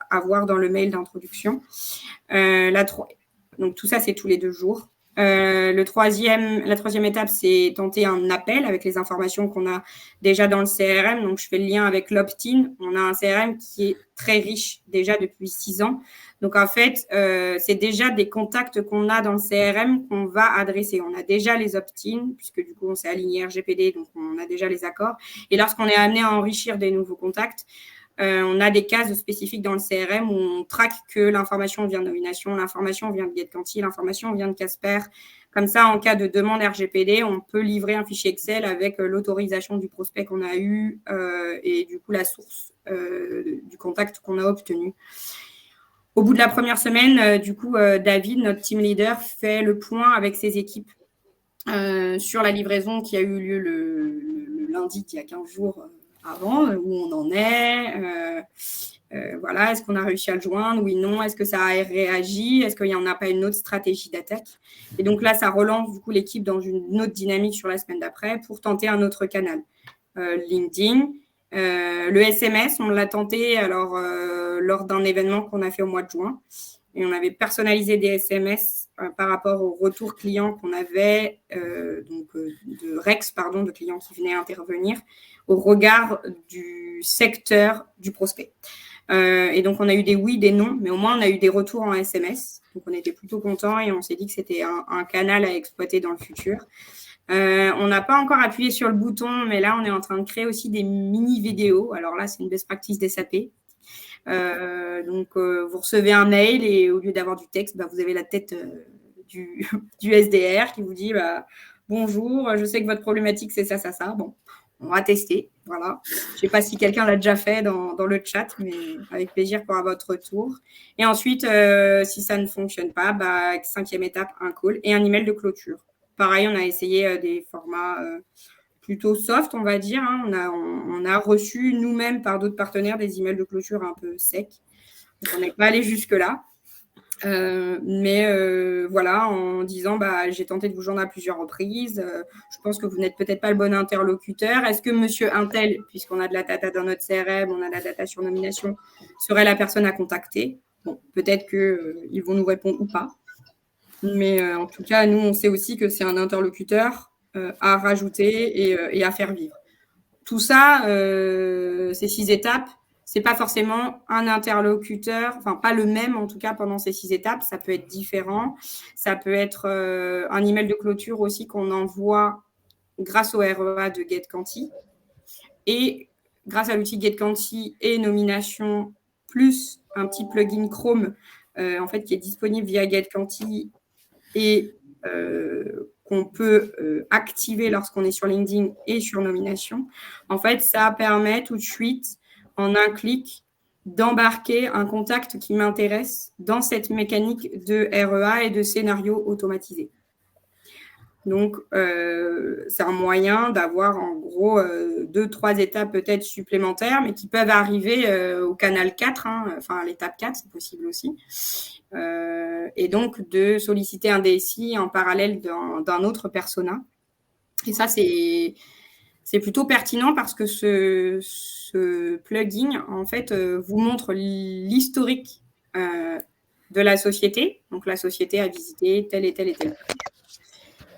avoir dans le mail d'introduction. Donc, tout ça, c'est tous les 2 jours. La troisième étape, c'est tenter un appel avec les informations qu'on a déjà dans le CRM. Donc, je fais le lien avec l'opt-in. On a un CRM qui est très riche déjà depuis 6 ans. Donc, en fait, c'est déjà des contacts qu'on a dans le CRM qu'on va adresser. On a déjà les opt-in, puisque du coup, on s'est aligné RGPD, donc on a déjà les accords. Et lorsqu'on est amené à enrichir des nouveaux contacts, on a des cases spécifiques dans le CRM où on traque que l'information vient de Nomination, l'information vient de GetQuanti, l'information vient de Casper. Comme ça, en cas de demande RGPD, on peut livrer un fichier Excel avec l'autorisation du prospect qu'on a eu et du coup la source du contact qu'on a obtenu. Au bout de la première semaine, David, notre team leader, fait le point avec ses équipes sur la livraison qui a eu lieu le lundi, il y a 15 jours avant, où on en est. Voilà, est-ce qu'on a réussi à le joindre? Oui, non. Est-ce que ça a réagi? Est-ce qu'il n'y en a pas une autre stratégie d'attaque? Et donc là, ça relance du coup l'équipe dans une autre dynamique sur la semaine d'après pour tenter un autre canal. LinkedIn. Le SMS, on l'a tenté lors d'un événement qu'on a fait au mois de juin. Et on avait personnalisé des SMS par rapport au retour client qu'on avait, de Rex, de clients qui venaient intervenir, au regard du secteur du prospect. Et donc, on a eu des oui, des non, mais au moins, on a eu des retours en SMS. Donc, on était plutôt contents et on s'est dit que c'était un canal à exploiter dans le futur. On n'a pas encore appuyé sur le bouton, mais là, on est en train de créer aussi des mini-vidéos. Alors là, c'est une best practice des SAP. Vous recevez un mail et au lieu d'avoir du texte, vous avez la tête du SDR qui vous dit bonjour, je sais que votre problématique c'est ça. Bon, on va tester. Voilà. Je ne sais pas si quelqu'un l'a déjà fait dans le chat, mais avec plaisir pour avoir votre retour. Et ensuite, si ça ne fonctionne pas, 5e étape, un call et un email de clôture. Pareil, on a essayé des formats plutôt soft, on va dire. On a reçu nous-mêmes par d'autres partenaires des emails de clôture un peu secs. Donc, on n'est pas allé jusque-là. Voilà, en disant j'ai tenté de vous joindre à plusieurs reprises. Je pense que vous n'êtes peut-être pas le bon interlocuteur. Est-ce que monsieur Intel, puisqu'on a de la data dans notre CRM, on a de la data sur nomination, serait la personne à contacter? Bon, peut-être qu'ils vont nous répondre ou pas. Mais en tout cas, nous, on sait aussi que c'est un interlocuteur à rajouter et à faire vivre. Tout ça, ces 6 étapes, c'est pas forcément un interlocuteur, enfin pas le même en tout cas pendant ces 6 étapes, ça peut être différent. Ça peut être un email de clôture aussi qu'on envoie grâce au REA de GetQuanti. Et grâce à l'outil GetQuanti et Nomination, plus un petit plugin Chrome qui est disponible via GetQuanti et qu'on peut activer lorsqu'on est sur LinkedIn et sur Nomination. En fait, ça permet tout de suite, en un clic, d'embarquer un contact qui m'intéresse dans cette mécanique de REA et de scénario automatisé. Donc, c'est un moyen d'avoir en gros 2-3 étapes peut-être supplémentaires, mais qui peuvent arriver au canal 4, à l'étape 4, c'est possible aussi. Et donc, de solliciter un DSI en parallèle d'un autre persona. Et ça, c'est plutôt pertinent parce que ce plugin, en fait, vous montre l'historique de la société. Donc, la société a visité tel et tel et tel.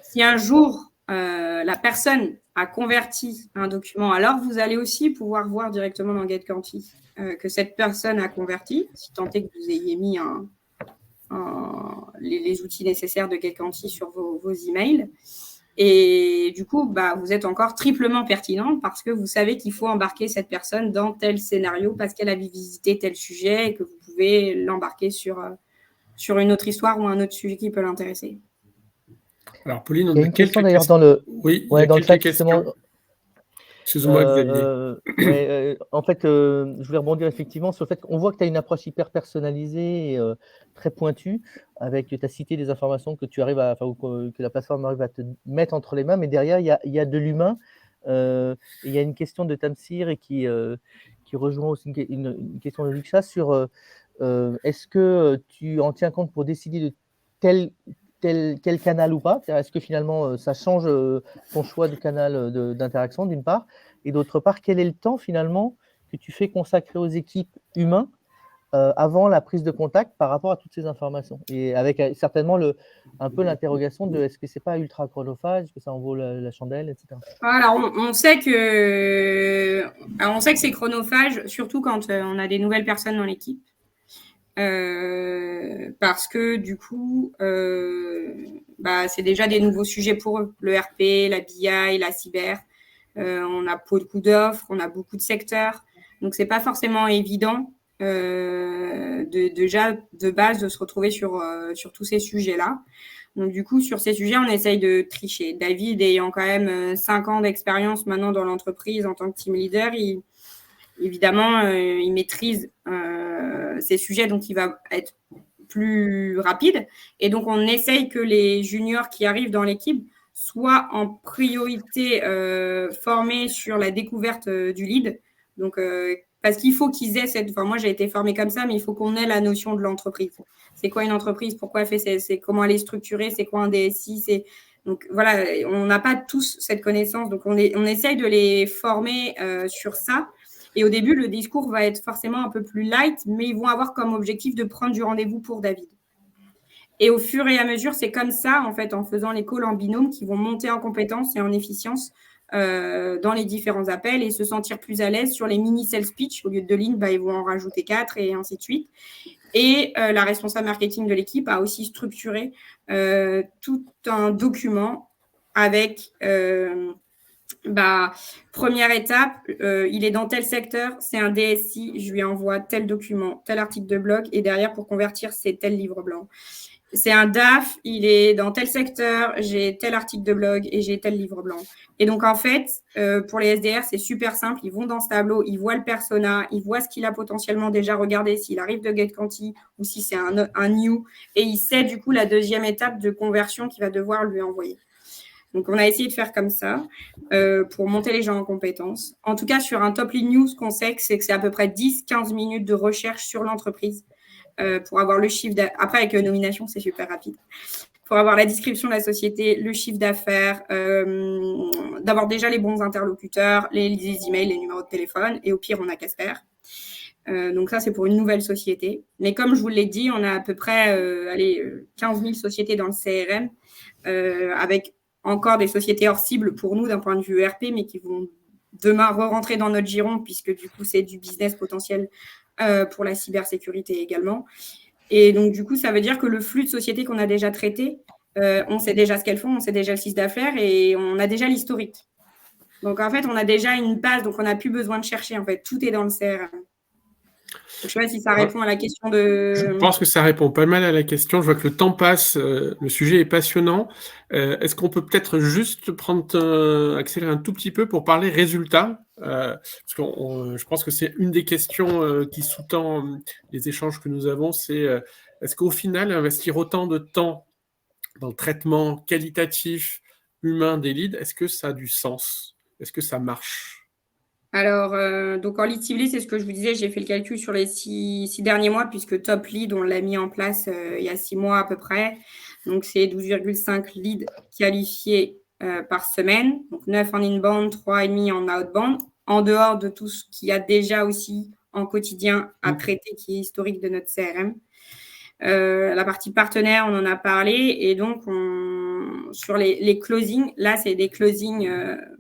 Si un jour, la personne a converti un document, alors vous allez aussi pouvoir voir directement dans GetQuanti que cette personne a converti, si tant est que vous ayez mis les outils nécessaires de GetQuanti sur vos emails. Et du coup, vous êtes encore triplement pertinent parce que vous savez qu'il faut embarquer cette personne dans tel scénario parce qu'elle a visité tel sujet et que vous pouvez l'embarquer sur une autre histoire ou un autre sujet qui peut l'intéresser. Alors, Pauline, il y a une question d'ailleurs dans le, oui, dans le chat, justement. Excuse-moi, Xavier. En fait, je voulais rebondir effectivement sur le fait qu'on voit que tu as une approche hyper personnalisée et très pointue, avec, tu as cité des informations que tu arrives ou que la plateforme arrive à te mettre entre les mains, mais derrière, il y a de l'humain. Il y a une question de Tamsir et qui rejoint aussi une question de Riksha sur est-ce que tu en tiens compte pour décider de quel canal ou pas? Est-ce que finalement ça change ton choix de canal d'interaction d'une part, et d'autre part, quel est le temps finalement que tu fais consacrer aux équipes humaines avant la prise de contact par rapport à toutes ces informations, et avec certainement un peu l'interrogation de est-ce que c'est pas ultra chronophage, est-ce que ça en vaut la chandelle, etc. Alors, on sait que c'est chronophage, surtout quand on a des nouvelles personnes dans l'équipe. Parce que du coup, c'est déjà des nouveaux sujets pour eux. Le RP, la BI, la cyber. On a beaucoup d'offres, on a beaucoup de secteurs. Donc, c'est pas forcément évident déjà de base de se retrouver sur tous ces sujets-là. Donc, du coup, sur ces sujets, on essaye de tricher. David, ayant quand même 5 ans d'expérience maintenant dans l'entreprise en tant que team leader, évidemment, il maîtrise ces sujets, donc il va être plus rapide. Et donc, on essaye que les juniors qui arrivent dans l'équipe soient en priorité formés sur la découverte du lead. Donc, parce qu'il faut qu'ils aient moi, j'ai été formée comme ça, mais il faut qu'on ait la notion de l'entreprise. C'est quoi une entreprise? Pourquoi elle fait? C'est comment elle est structurée? C'est quoi un DSI? Donc, voilà, on n'a pas tous cette connaissance. Donc, on essaye de les former sur ça. Et au début, le discours va être forcément un peu plus light, mais ils vont avoir comme objectif de prendre du rendez-vous pour David. Et au fur et à mesure, c'est comme ça, en fait, en faisant les calls en binôme, qu'ils vont monter en compétences et en efficience dans les différents appels et se sentir plus à l'aise sur les mini-sales pitch. Au lieu de 2 lignes, ils vont en rajouter 4 et ainsi de suite. Et la responsable marketing de l'équipe a aussi structuré tout un document avec... première étape, il est dans tel secteur, c'est un DSI, je lui envoie tel document, tel article de blog, et derrière, pour convertir, c'est tel livre blanc. C'est un DAF, il est dans tel secteur, j'ai tel article de blog et j'ai tel livre blanc. Et donc, en fait, pour les SDR, c'est super simple. Ils vont dans ce tableau, ils voient le persona, ils voient ce qu'il a potentiellement déjà regardé, s'il arrive de GetQuanti ou si c'est un new, et il sait du coup la deuxième étape de conversion qu'il va devoir lui envoyer. Donc, on a essayé de faire comme ça pour monter les gens en compétences. En tout cas, sur un top lead news, ce qu'on sait, c'est que c'est à peu près 10-15 minutes de recherche sur l'entreprise pour avoir le chiffre d'affaires. Après, avec nomination, c'est super rapide. Pour avoir la description de la société, le chiffre d'affaires, d'avoir déjà les bons interlocuteurs, les emails, les numéros de téléphone. Et au pire, on a Casper. Donc ça, c'est pour une nouvelle société. Mais comme je vous l'ai dit, on a à peu près 15 000 sociétés dans le CRM avec encore des sociétés hors cible pour nous d'un point de vue ERP, mais qui vont demain re-rentrer dans notre giron, puisque du coup, c'est du business potentiel pour la cybersécurité également. Et donc, du coup, ça veut dire que le flux de sociétés qu'on a déjà traité, on sait déjà ce qu'elles font, on sait déjà le chiffre d'affaires et on a déjà l'historique. Donc, en fait, on a déjà une base, donc on n'a plus besoin de chercher. En fait, tout est dans le CRM. Je ne sais pas si ça répond à la question de... Je pense que ça répond pas mal à la question. Je vois que le temps passe, le sujet est passionnant. Est-ce qu'on peut peut-être juste accélérer un tout petit peu pour parler résultats parce que je pense que c'est une des questions qui sous-tend les échanges que nous avons, c'est est-ce qu'au final, investir autant de temps dans le traitement qualitatif humain des leads, est-ce que ça a du sens? Est-ce que ça marche? Alors, donc en lead ciblé, c'est ce que je vous disais, j'ai fait le calcul sur les 6 derniers mois, puisque Top Lead, on l'a mis en place il y a 6 mois à peu près. Donc, c'est 12,5 leads qualifiés par semaine. Donc, 9 en inbound, 3,5 en outbound, en dehors de tout ce qu'il y a déjà aussi en quotidien à traiter, qui est historique de notre CRM. La partie partenaire, on en a parlé. Et donc, sur les closings, là, c'est des closings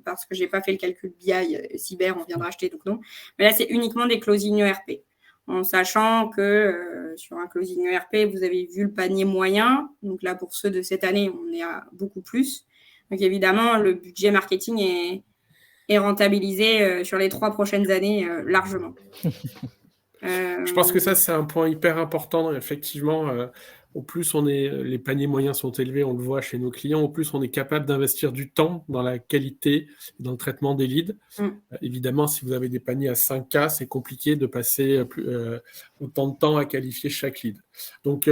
parce que je n'ai pas fait le calcul BI cyber, on vient de racheter, donc non. Mais là, c'est uniquement des closings ERP. En sachant que sur un closing ERP, vous avez vu le panier moyen. Donc là, pour ceux de cette année, on est à beaucoup plus. Donc évidemment, le budget marketing est rentabilisé sur les 3 prochaines années largement. Je pense que ça, c'est un point hyper important, effectivement. au plus les paniers moyens sont élevés, on le voit chez nos clients, au plus on est capable d'investir du temps dans la qualité, dans le traitement des leads. Évidemment, si vous avez des paniers à 5K, c'est compliqué de passer autant de temps à qualifier chaque lead. Donc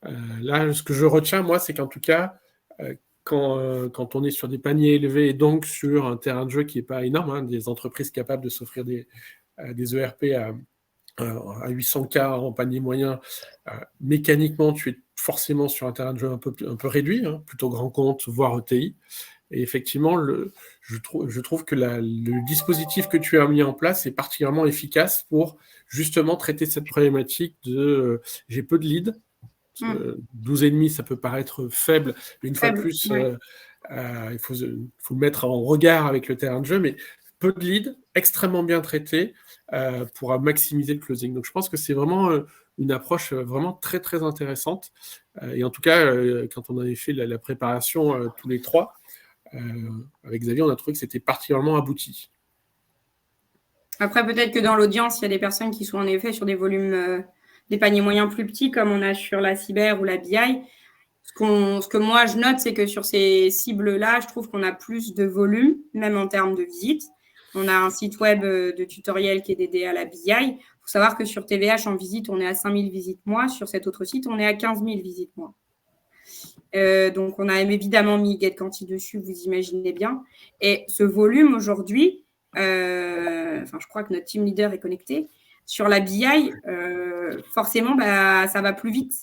là, ce que je retiens, moi, c'est qu'en tout cas, quand on est sur des paniers élevés et donc sur un terrain de jeu qui n'est pas énorme, des entreprises capables de s'offrir des ERP à 800K en panier moyen, mécaniquement, tu es forcément sur un terrain de jeu un peu réduit, plutôt grand compte, voire ETI. Et effectivement, je trouve que le dispositif que tu as mis en place est particulièrement efficace pour justement traiter cette problématique de j'ai peu de leads. 12,5, ça peut paraître faible, mais une fois de plus, il faut le mettre en regard avec le terrain de jeu, mais peu de leads, extrêmement bien traités pour maximiser le closing. Donc je pense que c'est vraiment une approche vraiment très très intéressante. Et en tout cas, quand on avait fait la préparation tous les trois, avec Xavier, on a trouvé que c'était particulièrement abouti. Après, peut-être que dans l'audience, il y a des personnes qui sont en effet sur des volumes, des paniers moyens plus petits, comme on a sur la cyber ou la BI. Ce que moi, je note, c'est que sur ces cibles-là, je trouve qu'on a plus de volume, même en termes de visites. On a un site web de tutoriel qui est dédié à la BI. Il faut savoir que sur TVH, en visite, on est à 5000 visites mois. Sur cet autre site, on est à 15 000 visites mois. Donc, on a évidemment mis GetQuanti dessus, vous imaginez bien. Et ce volume, aujourd'hui, je crois que notre team leader est connecté. Sur la BI, forcément, ça va plus vite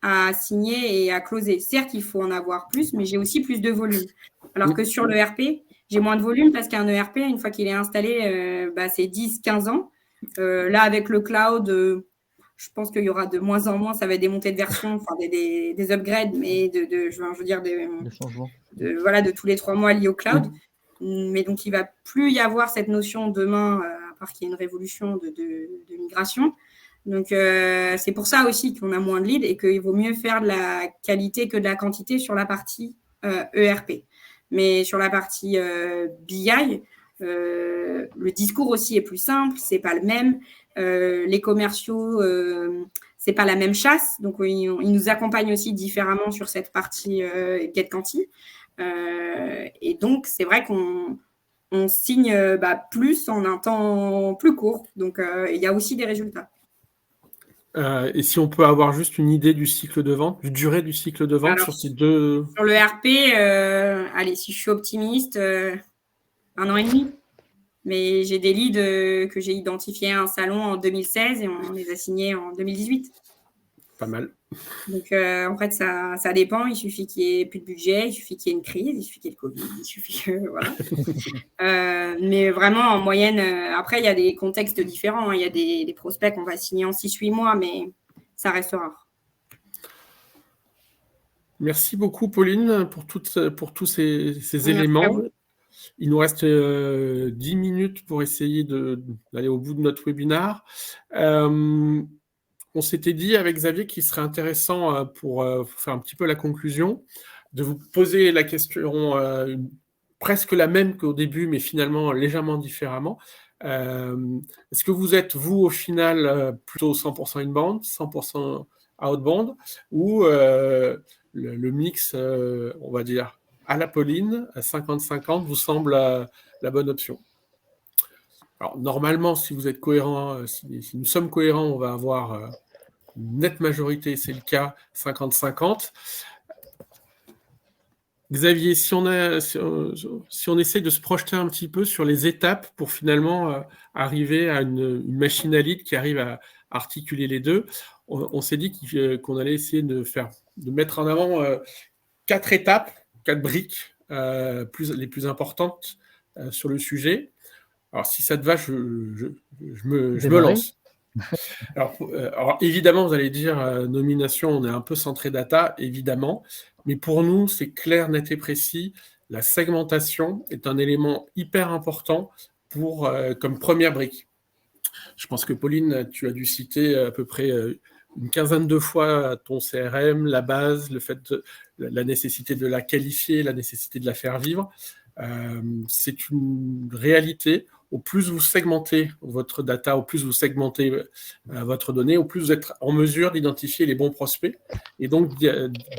à signer et à closer. Certes, il faut en avoir plus, mais j'ai aussi plus de volume. Alors que sur le RP, j'ai moins de volume parce qu'un ERP, une fois qu'il est installé, c'est 10-15 ans. Là, avec le cloud, je pense qu'il y aura de moins en moins, ça va être des montées de version, enfin des upgrades, mais je veux dire des changements. De tous les 3 mois liés au cloud. Mais donc, il ne va plus y avoir cette notion demain, à part qu'il y ait une révolution de migration. Donc, c'est pour ça aussi qu'on a moins de leads et qu'il vaut mieux faire de la qualité que de la quantité sur la partie ERP. Mais sur la partie BI, le discours aussi est plus simple, c'est pas le même. Les commerciaux, c'est pas la même chasse. Donc, ils nous accompagnent aussi différemment sur cette partie GetQuanti. Et donc, c'est vrai qu'on signe plus en un temps plus court. Donc, il y a aussi des résultats. Et si on peut avoir juste une idée du cycle de vente, du durée du cycle de vente sur ces deux... Sur le RP, allez, si je suis optimiste, 1 an et demi. Mais j'ai des leads que j'ai identifiés à un salon en 2016 et on les a signés en 2018. Pas mal. Donc, en fait, ça dépend. Il suffit qu'il n'y ait plus de budget, il suffit qu'il y ait une crise, il suffit qu'il y ait le Covid, il suffit que... Voilà. Mais vraiment, en moyenne, après, il y a des contextes différents. Il y a des prospects qu'on va signer en 6-8 mois, mais ça reste rare. Merci beaucoup, Pauline, pour tous ces éléments. Il nous reste 10 minutes pour essayer d'aller au bout de notre webinaire. On s'était dit avec Xavier qu'il serait intéressant pour faire un petit peu la conclusion, de vous poser la question presque la même qu'au début, mais finalement légèrement différemment. Est-ce que vous êtes, vous, au final, plutôt 100% inbound, 100% outbound, ou le mix, on va dire, à la Pauline, à 50-50, vous semble la bonne option? Alors, normalement, si vous êtes cohérent, si nous sommes cohérents, on va avoir une nette majorité, c'est le cas, 50-50. Xavier, si on essaie de se projeter un petit peu sur les étapes pour finalement arriver à une machine à lead qui arrive à articuler les deux, on s'est dit qu'on allait essayer de mettre en avant 4 étapes, 4 briques les plus importantes sur le sujet. Alors, si ça te va, je me lance. Alors, évidemment, vous allez dire nomination, on est un peu centré data, évidemment, mais pour nous, c'est clair, net et précis. La segmentation est un élément hyper important comme première brique. Je pense que Pauline, tu as dû citer à peu près une quinzaine de fois ton CRM, la base, le fait la nécessité de la qualifier, la nécessité de la faire vivre. C'est une réalité. au plus vous segmentez votre data, au plus vous segmentez votre donnée, au plus vous êtes en mesure d'identifier les bons prospects et donc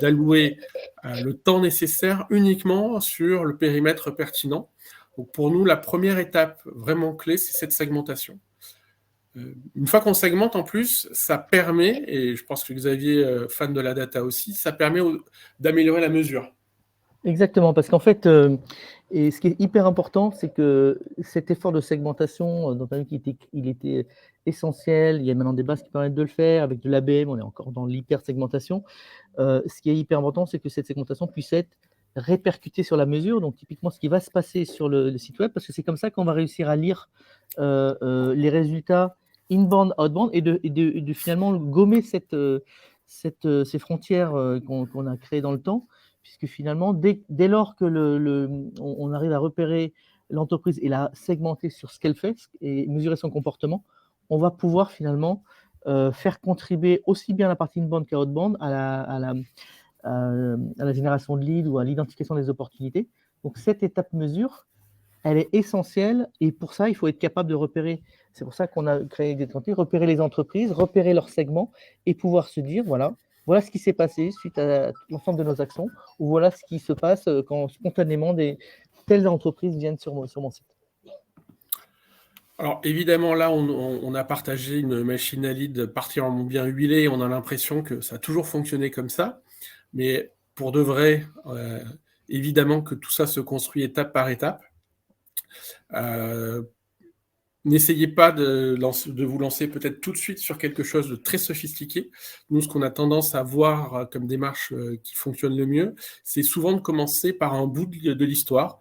d'allouer le temps nécessaire uniquement sur le périmètre pertinent. Donc pour nous, la première étape vraiment clé, c'est cette segmentation. Une fois qu'on segmente, en plus, ça permet, et je pense que Xavier, fan de la data aussi, ça permet d'améliorer la mesure. Exactement, parce qu'en fait, et ce qui est hyper important, c'est que cet effort de segmentation, dont on a vu qu'il était essentiel, il y a maintenant des bases qui permettent de le faire, avec de l'ABM, on est encore dans l'hyper-segmentation. Ce qui est hyper important, c'est que cette segmentation puisse être répercutée sur la mesure, donc typiquement ce qui va se passer sur le site web, parce que c'est comme ça qu'on va réussir à lire les résultats inbound, outbound, et de finalement gommer ces frontières qu'on a créées dans le temps, puisque finalement, dès lors que on arrive à repérer l'entreprise et la segmenter sur ce qu'elle fait et mesurer son comportement, on va pouvoir finalement faire contribuer aussi bien la partie inbound qu'outbound à la génération de leads ou à l'identification des opportunités. Donc cette étape mesure, elle est essentielle, et pour ça, il faut être capable de repérer. C'est pour ça qu'on a créé Exitante, repérer les entreprises, repérer leurs segments et pouvoir se dire, voilà ce qui s'est passé suite à l'ensemble de nos actions, ou voilà ce qui se passe quand spontanément telles entreprises viennent sur mon site. Alors évidemment, là, on a partagé une machine à lead particulièrement bien huilée, on a l'impression que ça a toujours fonctionné comme ça, mais pour de vrai, évidemment que tout ça se construit étape par étape. N'essayez pas de vous lancer peut-être tout de suite sur quelque chose de très sophistiqué. Nous, ce qu'on a tendance à voir comme démarche qui fonctionne le mieux, c'est souvent de commencer par un bout de l'histoire.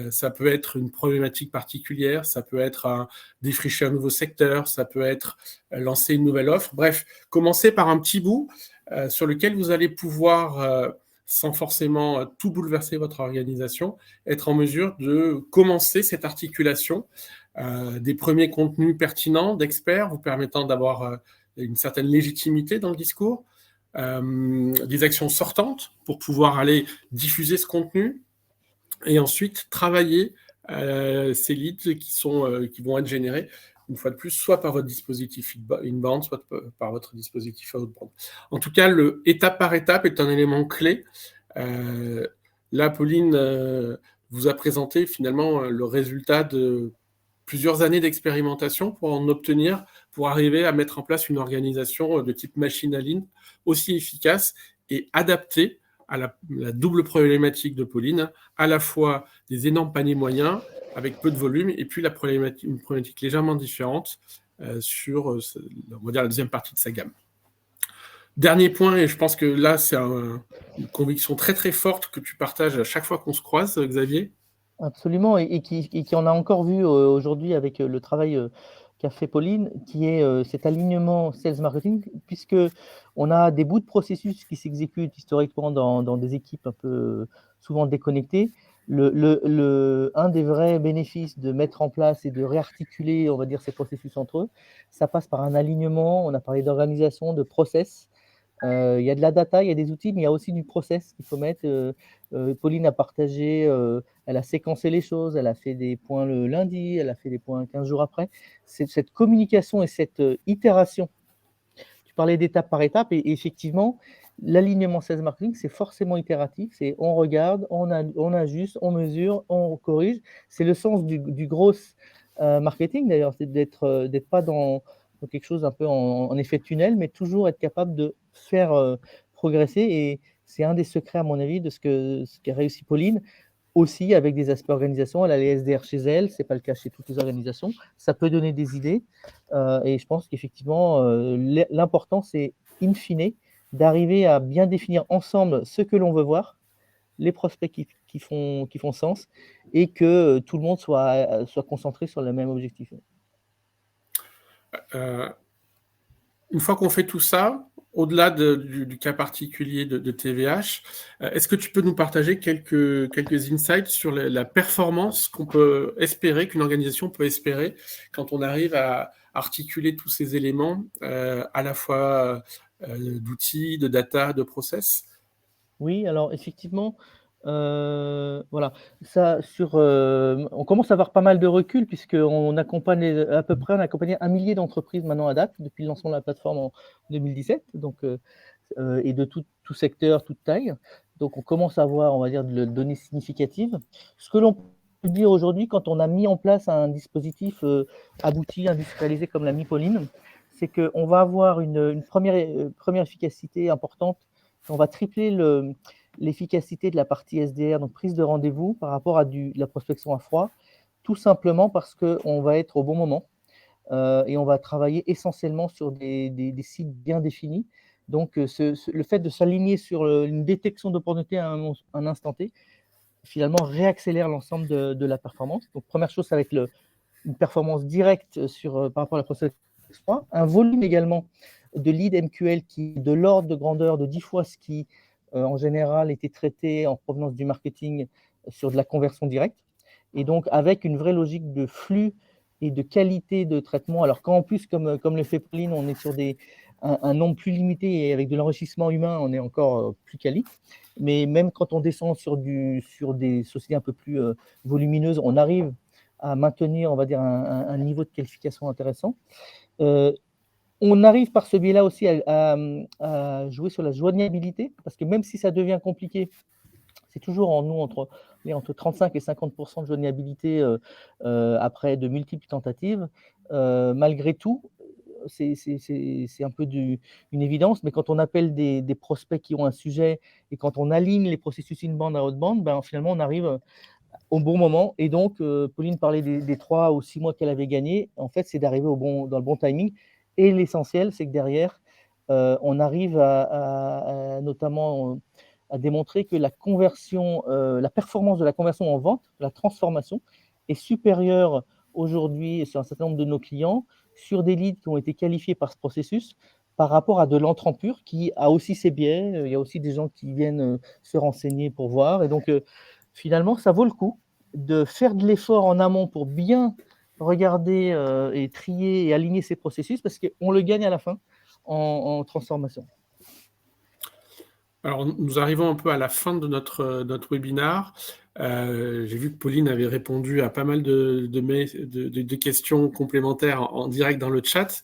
Ça peut être une problématique particulière, ça peut être défricher un nouveau secteur, ça peut être lancer une nouvelle offre. Bref, commencez par un petit bout sur lequel vous allez pouvoir, sans forcément tout bouleverser votre organisation, être en mesure de commencer cette articulation des premiers contenus pertinents d'experts vous permettant d'avoir une certaine légitimité dans le discours, des actions sortantes pour pouvoir aller diffuser ce contenu et ensuite travailler ces leads qui vont être générés une fois de plus, soit par votre dispositif inbound, soit par votre dispositif outbound. En tout cas, étape par étape est un élément clé. Là, Pauline vous a présenté finalement le résultat de plusieurs années d'expérimentation pour arriver à mettre en place une organisation de type machine à lead aussi efficace et adaptée à la double problématique de Pauline, à la fois des énormes paniers moyens avec peu de volume, et puis une problématique légèrement différente sur, on va dire, la deuxième partie de sa gamme. Dernier point, et je pense que là, c'est une conviction très très forte que tu partages à chaque fois qu'on se croise, Xavier. Absolument, et qui en a encore vu aujourd'hui avec le travail qu'a fait Pauline, qui est cet alignement sales marketing, puisque on a des bouts de processus qui s'exécutent historiquement dans des équipes un peu souvent déconnectées. Un des vrais bénéfices de mettre en place et de réarticuler, on va dire, ces processus entre eux, ça passe par un alignement. On a parlé d'organisation, de process. Il y a de la data, il y a des outils, mais il y a aussi du process qu'il faut mettre. Pauline a partagé, elle a séquencé les choses, elle a fait des points le lundi, elle a fait des points 15 jours après. C'est cette communication et cette itération. Tu parlais d'étape par étape, et effectivement, l'alignement sales marketing, c'est forcément itératif. C'est on regarde, on ajuste, on mesure, on corrige. C'est le sens du gros marketing d'ailleurs, c'est d'être pas dans quelque chose un peu en effet tunnel, mais toujours être capable de faire progresser. Et c'est un des secrets, à mon avis, de ce qu'a réussi Pauline, aussi avec des aspects organisation. Elle a les SDR chez elle, ce n'est pas le cas chez toutes les organisations. Ça peut donner des idées. Et je pense qu'effectivement, l'important, c'est, in fine, d'arriver à bien définir ensemble ce que l'on veut voir, les prospects qui font sens, et que tout le monde soit concentré sur le même objectif. Une fois qu'on fait tout ça, au-delà du cas particulier de TVH, est-ce que tu peux nous partager quelques insights sur la performance qu'on peut espérer, qu'une organisation peut espérer quand on arrive à articuler tous ces éléments, à la fois d'outils, de data, de process? Oui, alors effectivement, Voilà. Ça, on commence à avoir pas mal de recul puisqu'on accompagne à peu près, on a accompagné 1 millier d'entreprises maintenant à date depuis le lancement de la plateforme en 2017, donc, et de tout secteur, toute taille. Donc on commence à avoir, on va dire, de données significatives. Ce que l'on peut dire aujourd'hui, quand on a mis en place un dispositif abouti, industrialisé comme l'a mis Pauline, c'est qu'on va avoir une première efficacité importante. On va tripler l'efficacité de la partie SDR, donc prise de rendez-vous, par rapport à de la prospection à froid, tout simplement parce qu'on va être au bon moment et on va travailler essentiellement sur des sites bien définis. Donc, le fait de s'aligner sur une détection d'opportunité à un instant T, finalement, réaccélère l'ensemble de la performance. Donc, première chose, ça va être une performance directe par rapport à la prospection froid, un volume également de lead MQL qui est de l'ordre de grandeur de 10 fois ce qui, en général, était traité en provenance du marketing sur de la conversion directe. Et donc, avec une vraie logique de flux et de qualité de traitement, alors qu'en plus, comme le fait Pauline, on est sur un nombre plus limité et avec de l'enrichissement humain, on est encore plus quali. Mais même quand on descend sur des sociétés un peu plus volumineuses, on arrive à maintenir, on va dire, un niveau de qualification intéressant. On arrive par ce biais-là aussi à jouer sur la joignabilité, parce que même si ça devient compliqué, c'est toujours entre 35 et 50% de joignabilité après de multiples tentatives. Malgré tout, c'est un peu une évidence, mais quand on appelle des prospects qui ont un sujet et quand on aligne les processus inbound à outbound, ben, finalement, on arrive au bon moment. Et donc, Pauline parlait des 3 ou 6 mois qu'elle avait gagnés. En fait, c'est d'arriver dans le bon timing. Et l'essentiel, c'est que derrière, on arrive notamment à démontrer que la performance de la conversion en vente, de la transformation, est supérieure aujourd'hui sur un certain nombre de nos clients sur des leads qui ont été qualifiés par ce processus par rapport à de l'entrant pur qui a aussi ses biais. Il y a aussi des gens qui viennent se renseigner pour voir. Et donc, finalement, ça vaut le coup de faire de l'effort en amont pour bien regarder et trier et aligner ces processus parce qu'on le gagne à la fin en transformation. Alors, nous arrivons un peu à la fin de notre webinaire. J'ai vu que Pauline avait répondu à pas mal de questions complémentaires en direct dans le chat.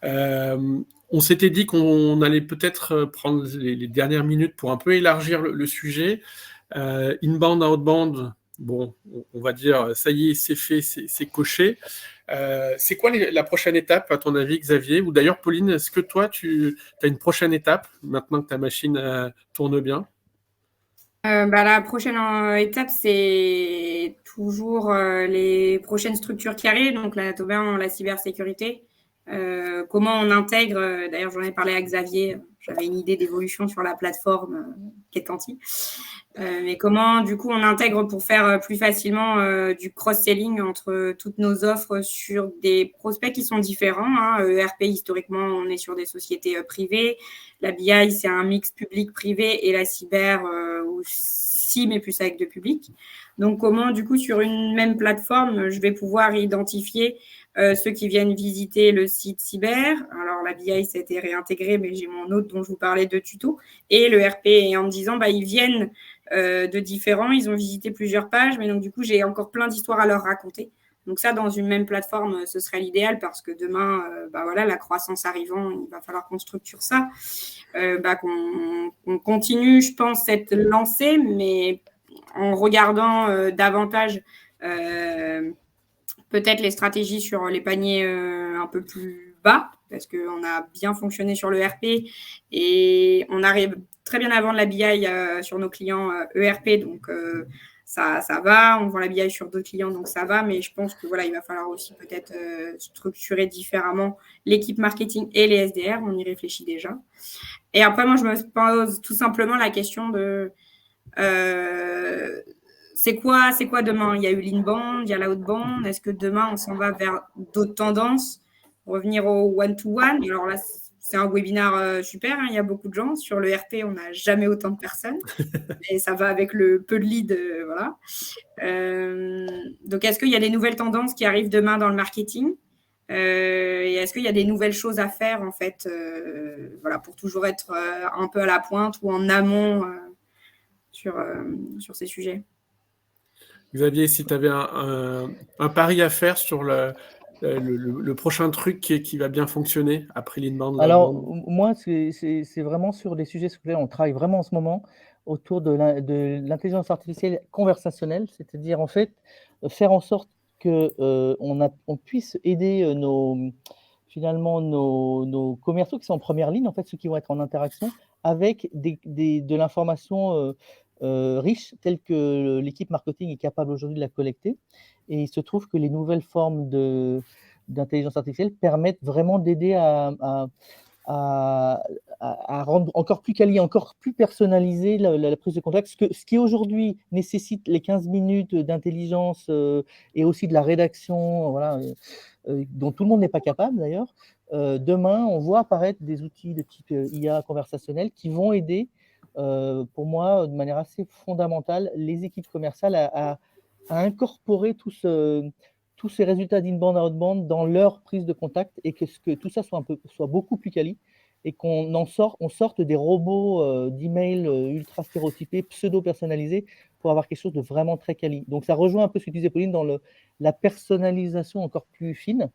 On s'était dit qu'on allait peut-être prendre les dernières minutes pour un peu élargir le sujet. Inbound, outbound, bon, on va dire, ça y est, c'est fait, c'est coché. C'est quoi la prochaine étape, à ton avis, Xavier? Ou d'ailleurs, Pauline, est-ce que toi, tu as une prochaine étape, maintenant que ta machine tourne bien? La prochaine étape, c'est toujours les prochaines structures qui arrivent, donc la cybersécurité. Comment on intègre, d'ailleurs j'en ai parlé à Xavier, j'avais une idée d'évolution sur la plateforme Ketanti, mais comment du coup on intègre pour faire plus facilement du cross-selling entre toutes nos offres sur des prospects qui sont différents. ERP, historiquement, on est sur des sociétés privées. La BI, c'est un mix public-privé et la cyber aussi, mais plus avec le public. Donc, comment, du coup, sur une même plateforme, je vais pouvoir identifier ceux qui viennent visiter le site cyber. Alors, la BI, ça a été réintégré, mais j'ai mon autre dont je vous parlais de tuto. Et le RP, et en me disant, ils viennent de différents, ils ont visité plusieurs pages, mais donc, du coup, j'ai encore plein d'histoires à leur raconter. Donc ça, dans une même plateforme, ce serait l'idéal parce que demain, la croissance arrivant, il va falloir qu'on structure ça, qu'on continue, je pense, cette lancée, mais en regardant davantage peut-être les stratégies sur les paniers un peu plus bas, parce qu'on a bien fonctionné sur le RP et on arrive très bien à vendre la BI sur nos clients ERP, donc ça va, on vend la BI sur d'autres clients, donc ça va, mais je pense que il va falloir aussi peut-être structurer différemment l'équipe marketing et les SDR, on y réfléchit déjà. Et après, moi, je me pose tout simplement la question de c'est quoi demain? Il y a eu l'inbound, il y a l'outbound. Est-ce que demain, on s'en va vers d'autres tendances? Revenir au one-to-one. Alors là, c'est un webinaire super, il y a beaucoup de gens. Sur le RP, on n'a jamais autant de personnes. Et ça va avec le peu de leads, voilà. Donc, est-ce qu'il y a des nouvelles tendances qui arrivent demain dans le marketing? Et est-ce qu'il y a des nouvelles choses à faire, en fait, pour toujours être un peu à la pointe ou en amont sur ces sujets. Xavier, si tu avais un pari à faire sur le prochain truc qui va bien fonctionner après l'inbound. Alors, moi, c'est vraiment sur des sujets sur lesquels on travaille vraiment en ce moment autour de l'intelligence artificielle conversationnelle, c'est-à-dire en fait faire en sorte que on puisse aider finalement nos commerciaux qui sont en première ligne, en fait, ceux qui vont être en interaction avec de l'information riche telle que l'équipe marketing est capable aujourd'hui de la collecter. Et il se trouve que les nouvelles formes d'intelligence artificielle permettent vraiment d'aider à rendre encore plus quali, encore plus personnalisé la prise de contact. Ce qui aujourd'hui nécessite les 15 minutes d'intelligence et aussi de la rédaction, voilà, dont tout le monde n'est pas capable d'ailleurs. Demain, on voit apparaître des outils de type IA conversationnel qui vont aider, pour moi, de manière assez fondamentale, les équipes commerciales à incorporer tous ces résultats d'inbound et outbound dans leur prise de contact et que tout ça soit beaucoup plus quali et on sorte des robots d'email ultra stéréotypés, pseudo-personnalisés pour avoir quelque chose de vraiment très quali. Donc ça rejoint un peu ce que disait Pauline dans la personnalisation encore plus fine,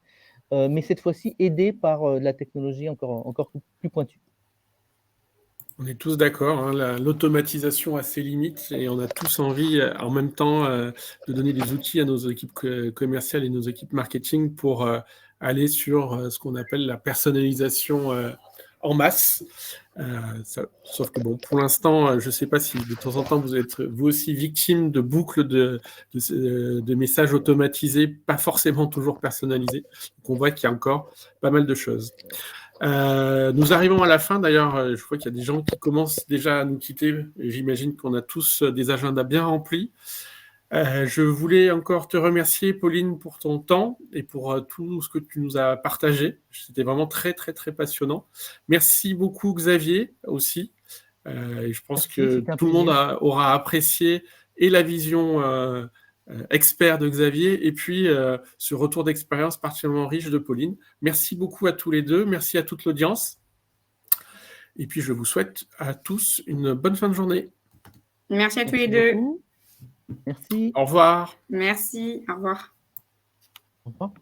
mais cette fois-ci aidée par de la technologie encore plus pointue. On est tous d'accord, hein, l'automatisation a ses limites et on a tous envie en même temps de donner des outils à nos équipes commerciales et nos équipes marketing pour aller sur ce qu'on appelle la personnalisation en masse. Sauf que bon, pour l'instant, je ne sais pas si de temps en temps vous êtes vous aussi victime de boucles de messages automatisés, pas forcément toujours personnalisés. Donc on voit qu'il y a encore pas mal de choses. Nous arrivons à la fin. D'ailleurs, je vois qu'il y a des gens qui commencent déjà à nous quitter. J'imagine qu'on a tous des agendas bien remplis. Je voulais encore te remercier, Pauline, pour ton temps et pour tout ce que tu nous as partagé. C'était vraiment très, très, très passionnant. Merci beaucoup, Xavier, aussi. Et je pense que tout le monde aura apprécié et la vision expert de Xavier et puis ce retour d'expérience particulièrement riche de Pauline. Merci beaucoup à tous les deux. Merci à toute l'audience. Et puis, je vous souhaite à tous une bonne fin de journée. Merci à tous les deux. Merci. Au revoir. Merci. Au revoir. Au revoir.